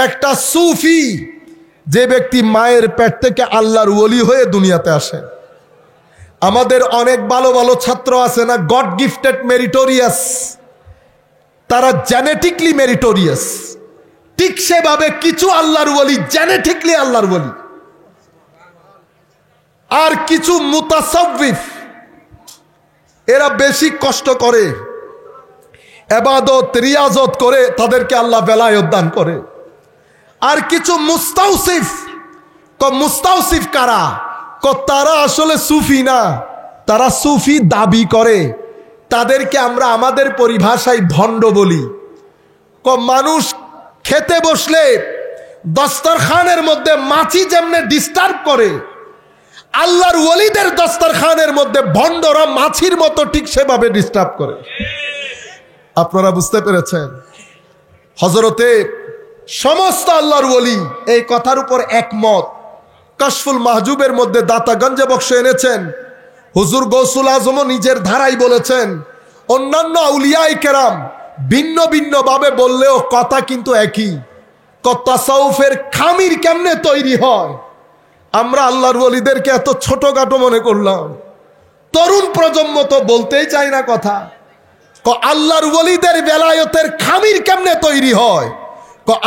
একটা সুফি যে ব্যক্তি মায়ের পেট থেকে আল্লাহর ওলি হয়ে দুনিয়াতে আসে। আমাদের অনেক ভালো ভালো ছাত্র আছে না, গড গিফটেড মেরিটোরিয়াস, তারা জেনেটিকলি মেরিটোরিয়াস, ঠিক সেভাবে কিছু আল্লাহর ওলি জেনেটিকলি আল্লাহর ওলি, আর কিছু মুতাসাউফিফ এরা বেশি কষ্ট করে, ইবাদত রিয়াজত করে তাদেরকে আল্লাহ বেলায়েত দান করে। আর কিছু মুস্তাউসিফ, মুস্তাউসিফ কারা? তারা আসলে সুফি না, তারা সুফি দাবি করে, তাদেরকে আমরা আমাদের পরিভাষায় ভণ্ড বলি। মানুষ খেতে বসলে দস্তরখানের মধ্যে মাছি যেমনে ডিস্টার্ব করে, আল্লাহর ওলিদের দস্তরখানের মধ্যে ভণ্ডরা মাছির মতো ঠিক সেভাবে ডিস্টার্ব করে। আপনারা বুঝতে পেরেছেন? হযরতে সমস্ত আল্লাহর ওলি এই কথার উপর একমত। কাশফুল মাহজুবের মধ্যে দাতা গঞ্জে বক্স এনেছেন, হুজুর গৌসুল আজমও নিজের ধারাই বলেছেন, অন্যান্য আউলিয়ায়ে কেরাম ভিন্ন ভিন্ন ভাবে বললেও কথা কিন্তু একই। তাসাউফের খামির কেমনে তৈরি হয়? আমরা আল্লাহর ওলিদেরকে এত ছোটখাটো মনে করলাম, তরুণ প্রজন্ম তো বলতেই চায় না কথা। আল্লাহর ওলিদের বেলায়েতের খামির কেমনে তৈরি হয়?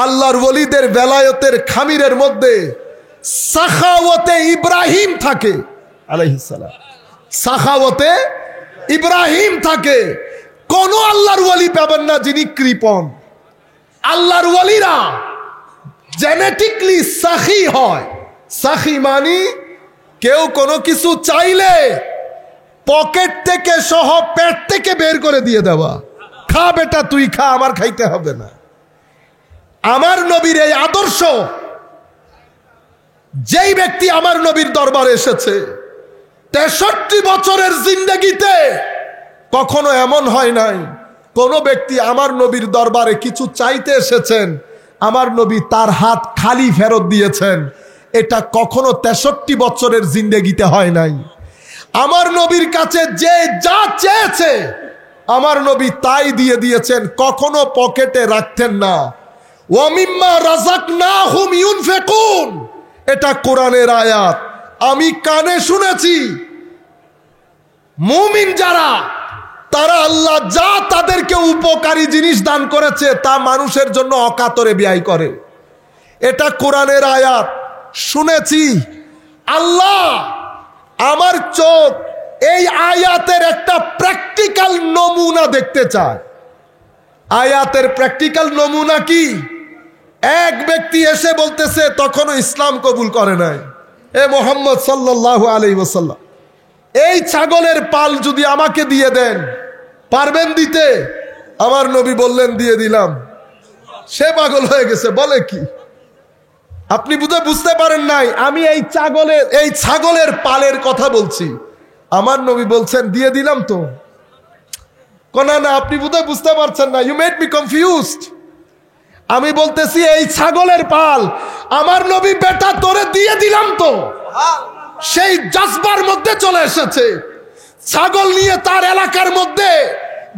আল্লাহর ওলিদের বেলায়েতের খামিরের মধ্যে সাখাওয়াতে ইব্রাহিম থাকে আলাইহিস সালাম, সাখাওয়াতে ইব্রাহিম থাকে। কোন আল্লাহর ওলি পাবেন না যিনি কৃপণ। আল্লাহর ওলিরা জেনেটিকলি সাখী হয়। সাখী মানে কেউ কোনো কিছু চাইলে পকেট থেকে সহ পেট থেকে বের করে দিয়ে দেওয়া, খা বেটা তুই খা, আমার খাইতে হবে না। আমার নবীর এই আদর্শ, যেই ব্যক্তি আমার নবীর দরবারে এসেছে 63 বছরের জিন্দেগিতে কখনো এমন হয় নাই কোন ব্যক্তি আমার নবীর দরবারে কিছু চাইতে এসেছেন, আমার নবী তার হাত খালি ফেরত দিয়েছেন। এটা কখনো 63 বছরের জিন্দেগিতে হয় নাই। আমার নবীর কাছে যে যা চেয়েছে আমার নবী তাই দিয়ে দিয়েছেন, কখনো পকেটে রাখতেন না। ওয়ামিম্মা রাযাকনাহুম ইউনফিকুন, এটা কোরআনের আয়াত, আমি কানে শুনেছি। মুমিন যারা, তারা আল্লাহ যা তাদেরকে উপকারী জিনিস দান করেছে তা মানুষের জন্য অকাতরে ব্যয় করে। এটা কোরআনের আয়াত, শুনেছি। আল্লাহ আমার চোখ এই আয়াতের একটা প্র্যাকটিক্যাল নমুনা দেখতে চায়। আয়াতের প্র্যাকটিক্যাল নমুনা কি? এক ব্যক্তি এসে বলতেছে, তখনও ইসলাম কবুল করে নাই, এ মুহাম্মদ সাল্লাল্লাহু আলাইহি ওয়াসাল্লাম, এই ছাগলের পাল যদি আমাকে দিয়ে দেন, পারবেন দিতে? আমার নবী বললেন, দিয়ে দিলাম। সে পাগল হয়ে গেছে, বলে কি? আপনি বুঝতে পারেন নাই, আমি এই ছাগলের পালের কথা বলছি। আমার নবী বলছেন, দিয়ে দিলাম তো। না না, আপনি বুঝতে পারছেন না, ইউ মেড মি কনফিউজড। আমি বলতেছি এই ছাগলের পাল, আমার নবী বেটা তোরে দিয়ে দিলাম তো। সেই জজবার মধ্যে চলে এসেছে, ছাগল নিয়ে তার এলাকার মধ্যে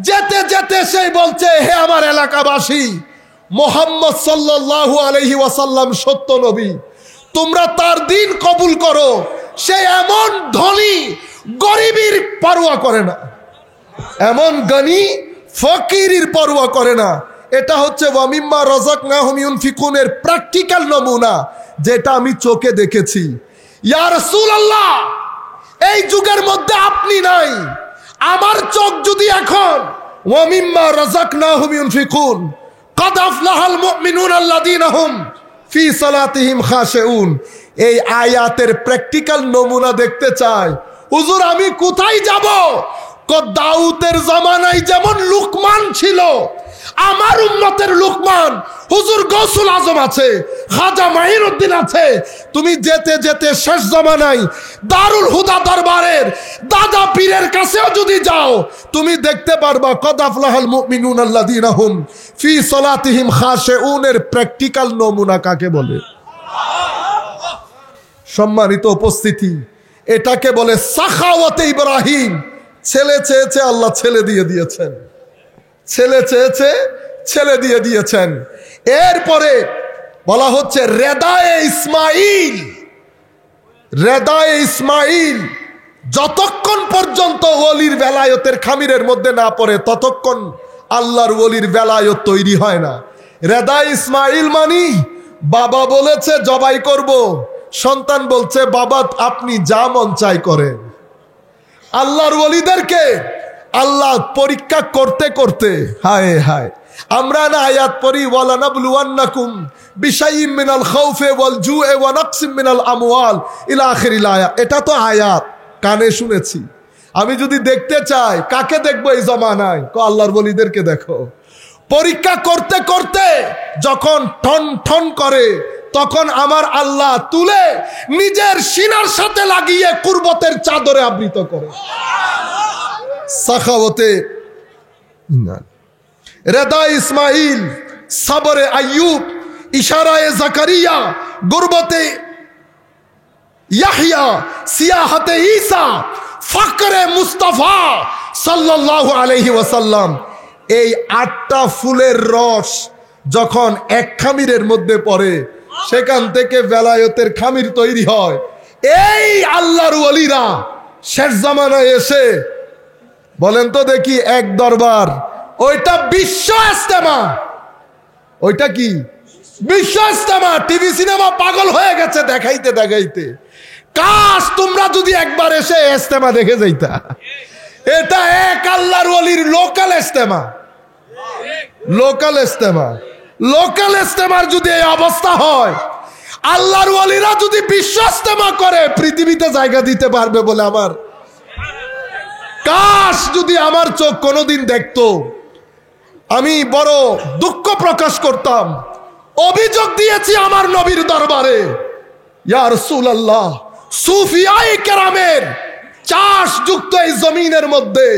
যেতে যেতে সেই বলছে, হে আমার এলাকাবাসী, মুহাম্মদ সাল্লাল্লাহু আলাইহি ওয়াসাল্লাম সত্য নবী, তোমরা তার দিন কবুল করো। সে এমন ধনী, গরিবের পরোয়া করে না, এমন গনি ফকিরের পরোয়া করে না। এটা হচ্ছে ওয়ামিম্মা রাযাকনাহুম ইউনফিকুনের প্র্যাকটিক্যাল নমুনা, যেটা আমি চোখে দেখেছি। ইয়া রাসূলুল্লাহ, এই যুগের মধ্যে আপনি নাই, আমার চোখ যদি এখন ওয়ামিম্মা রাযাকনাহুম ইউনফিকুন কাদ আফলাহাল মুমিনুনা আল্লাযীনা হুম ফি সালাতিহিম খাশিউন, এই আয়াতের প্র্যাকটিক্যাল নমুনা দেখতে চাই। হুজুর আমি কোথায় যাব? দাউদের জামানায় যেমন লুকমান ছিল, আমার উম্মতের লুকমান হুজুর গৌসুল আজম আছে, খাজা মাহিরউদ্দিন আছে। তুমি যেতে যেতে শেষ জামানায় দারুল হুদা দরবারের দাদা পীরের কাছেও যদি যাও, তুমি দেখতে পারবা কদ আফলাহাল মুমিনুনা আল্লাযীনা হুম ফি সালাতিহিম খাশিউনের প্র্যাকটিক্যাল নমুনা কাকে বলে। সম্মানিত উপস্থিতি, এটাকে বলে সাখাওয়াতে ইব্রাহিম। ছেলে চেয়েছে, আল্লাহ ছেলে দিয়ে দিয়েছেন। ছেলে চেয়েছে, ছেলে দিয়ে দিয়েছেন। এরপরে বলা হচ্ছে রেদায়ে ইসমাইল। রেদায়ে ইসমাইল যতক্ষণ পর্যন্ত ওলির বেলায়তের খামিরের মধ্যে না পড়ে, ততক্ষণ আল্লাহর ওলির বেলায়ত তৈরি হয় না। রেদায়ে ইসমাইল মানি, বাবা বলেছে জবাই করব, সন্তান বলছে বাবা আপনি যা মন চাই করেন। আল্লাহর ওলিদেরকে আল্লাহ পরীক্ষা করতে করতে, হায় হায়, আমরা না আয়াত পড়ি, ওয়ালানাবলুওয়ান্নাকুম বিশাইইম মিনাল খাউফি ওয়াল জুই ওয়া নাকসিম মিনাল আমওয়াল ইলা আখিরিল আয়াত। এটা তো আয়াত, কানে শুনেছি। আমি যদি দেখতে চাই, কাকে দেখবো এই জমানায়? আল্লাহর ওলিদেরকে দেখো। পরীক্ষা করতে করতে যখন ঠন ঠন করে, তখন আমার আল্লাহ তুলে নিজের সিনার সাথে লাগিয়ে কুরবতের চাদরে আবৃত করে। সাখাওয়াতে রেদা ইসমাইল, সাবরে আইয়ুব, ইশারায়ে জাকারিয়া, গুরবতে ইয়াহইয়া, সিয়াহতে ঈসা, ফকরে মুস্তাফা সাল্লাল্লাহু আলাইহি ওয়াসাল্লাম, এই 8টা ফুলের রস যখন এক খামিরের মধ্যে পড়ে, সেখান থেকে বেলায়তের খামির তৈরি হয়। এই আল্লাহর ওলিরা শেষ জামানায় এসে বলেন তো দেখি, এক দরবার, ওইটা বিশ্ব ইজতেমা। ওইটা কি? বিশ্ব ইজতেমা। টিভি সিনেমা পাগল হয়ে গেছে দেখাইতে দেখাইতে। কাশ তোমরা যদি একবার এসে ইজতেমা দেখে যাইতা। এটা এক আল্লাহর ওলির লোকাল ইজতেমা। লোকাল ইজতেমা। লোকাল ইস্তেমার যদি এই অবস্থা হয়, আল্লাহর ওয়ালিরা যদি বিশ্ব ইস্তেমা করে পৃথিবীতে জায়গা দিতে পারবে বলে আমার কাশ যদি আমার চোখ কোনোদিন দেখতো। আমি বড় দুঃখ প্রকাশ করতাম, অভিযোগ দিয়েছি আমার নবীর দরবারে, ইয়া রাসূলুল্লাহ, সুফিয়ায়ে কেরামের চাষযুক্ত এই জমিনের মধ্যে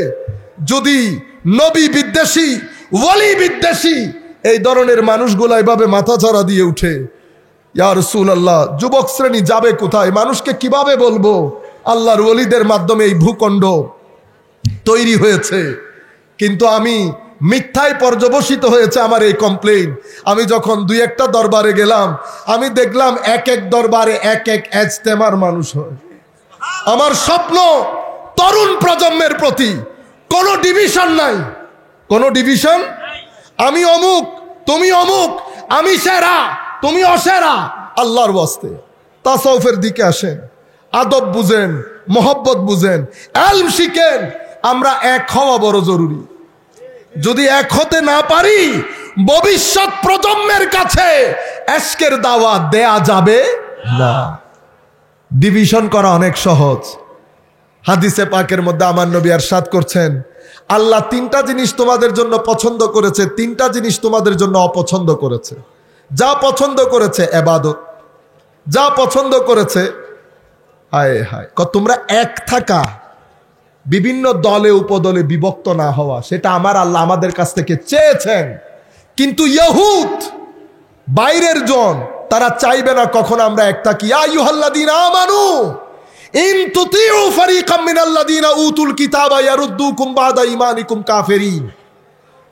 যদি নবী বিদ্বেষী, ওয়ালি বিদ্বেষী এই ধরনের মানুষগুলো এভাবে মাথাচাড়া দিয়ে উঠে, ইয়া রাসূলুল্লাহ, যুবক শ্রেণী যাবে কোথায়? মানুষকে কিভাবে বলবো আল্লাহর ওয়ালিদের মাধ্যমে এই ভূখণ্ড তৈরি হয়েছে? কিন্তু আমি মিথ্যায় পর্যবসিত হয়েছে আমার এই কমপ্লেইন। আমি যখন দুই একটা দরবারে গেলাম, আমি দেখলাম এক এক দরবারে এক এক ইজতেমার মানুষ হয়। আমার স্বপ্ন তরুণ প্রজন্মের প্রতি কোনো ডিভিশন নাই, কোনো ডিভিশন, আমি অমুক তুমি অমুক, আমি সেরা তুমি অসেরা। আল্লাহর ওয়াস্তে তাসাউফের দিকে আসেন, আদব বুঝেন, মোহব্বত বুঝেন, ইলম শিখেন। আমরা এক হওয়া বড় জরুরি। যদি এক হতে না পারি, ভবিষ্যৎ প্রজন্মের কাছে এশকের দাওয়াত দেয়া যাবে না। ডিভিশন করা অনেক সহজ। হাদিসে পাকের মধ্যে আমার নবী ইরশাদ করছেন, আল্লাহ তিনটা জিনিস তোমাদের জন্য পছন্দ করেছে, তিনটা জিনিস তোমাদের জন্য অপছন্দ করেছে। যা পছন্দ করেছে ইবাদত, যা পছন্দ করেছে হায় হায় তোমরা এক থাকা, বিভিন্ন দলে উপদলে বিভক্ত না হওয়া, সেটা আমার আল্লাহ আমাদের কাছ থেকে চেয়েছেন। কিন্তু ইহুদ বাইরের জন, তারা চাইবে না কখন আমরা এক থাকি। ইয়া আইয়ুহাল্লাযীনা আমানু ইন তুতিউ ফারীকাম মিনাল্লাযীনা উতুল কিতাবা ইয়ারুদ্দুকুম বাদা ঈমানিকুম কাফিরিন।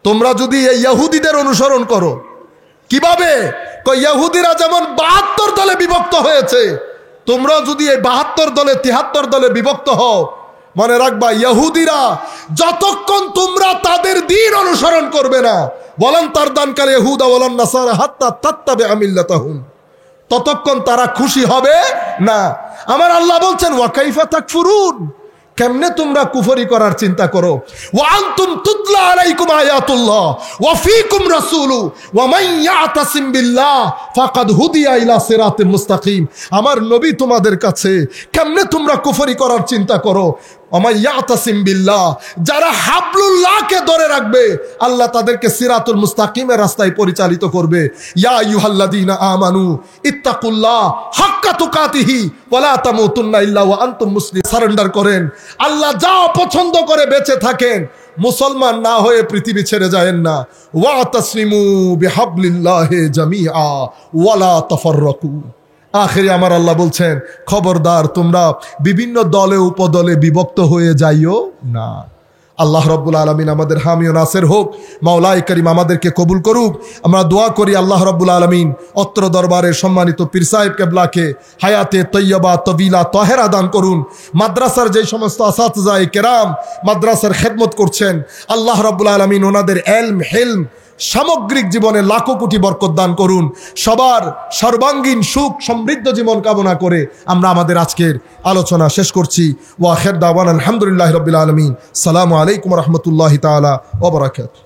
তোমরা যদি এই ইহুদিদের অনুসরণ করো, কিভাবে? ইহুদিরা যেমন 72 দলে বিভক্ত হয়েছে, তোমরা যদি এই 72 দলে 73 দলে বিভক্ত হও, মনে রাখবা ইহুদিরা যতক্ষণ তোমরা তাদের দ্বীন অনুসরণ করবে না, ওয়ালান তারদানকাল ইহুদা ওয়ালান নাসারা হাত্তা তাত্তাবিআ মিল্লাতাহুম, ততক্ষণ তারা খুশি হবে না। আমার আল্লাহ বলছেন ওয়া কাইফা তাকফুরুন, কেমনে তোমরা কুফরি করার চিন্তা করো। ওয়া আনতুম তুতলা আলাইকুম আয়াতুল্লাহ ওয়া ফীকুম রাসূলু ওয়া মান ইয়াতাসিম বিল্লাহ ফাকাদ হুদিয়া ইলা সিরাতিল মুস্তাকিম। আমার নবী তোমাদের কাছে কেমনে তোমরা কুফরি করার চিন্তা করো। ওয়া মান ইয়াতাসিম বিল্লাহ, যারা হাবলুল্লাহকে ধরে রাখবে, আল্লাহ তাদেরকে সিরাতুল মুস্তাকিমের রাস্তায় পরিচালিত করবে। ইয়া আইয়ুহাল্লাযীনা আমানু ইত্তাকুল্লাহ হাক্কা তুকাতিহি ওয়া লা তামুতুন্না ইল্লা ওয়া আনতুম মুসলিমুন। সারেন্ডার করেন, আল্লাহ যা পছন্দ করে বেঁচে থাকেন, মুসলমান না হয়ে পৃথিবী ছেড়ে যায়েন না। ওয়াতাসিমু বিহাবলিল্লাহি জামিআ ওয়া লা তাফাররাকু। আখিরে আমার আল্লাহ বলছেন, খবরদার তোমরা বিভিন্ন দলে উপদলে বিভক্ত হয়ে যাইও না। আল্লাহ রাব্বুল আলামিন আমাদের হামি ও নাসির হোক। মাওলাই করিম আমাদেরকে কবুল করুক। আমরা দোয়া করি আল্লাহ রাব্বুল আলামিন অত্র দরবারের সম্মানিত পীর সাহেব কেবলাকে হায়াতে তৈয়বা তবিলা তাহেরা দান করুন। মাদ্রাসার যে সমস্ত আসাতিজায়ে কেরাম মাদ্রাসার খেদমত করছেন, আল্লাহ রাব্বুল আলামিন ওনাদের ইলম হিলম সামগ্রিক জীবনে লাখো কোটি বরকত দান করুন। সবার সর্বাঙ্গীন সুখ সমৃদ্ধ জীবন কামনা করে আমরা আমাদের আজকের আলোচনা শেষ করছি। ওয়া আখির দাওয়ানা আলহামদুলিল্লাহি রাব্বিল আলামিন। আসসালামু আলাইকুম ওয়া রাহমাতুল্লাহি তাআলা ওয়া বারাকাতুহু।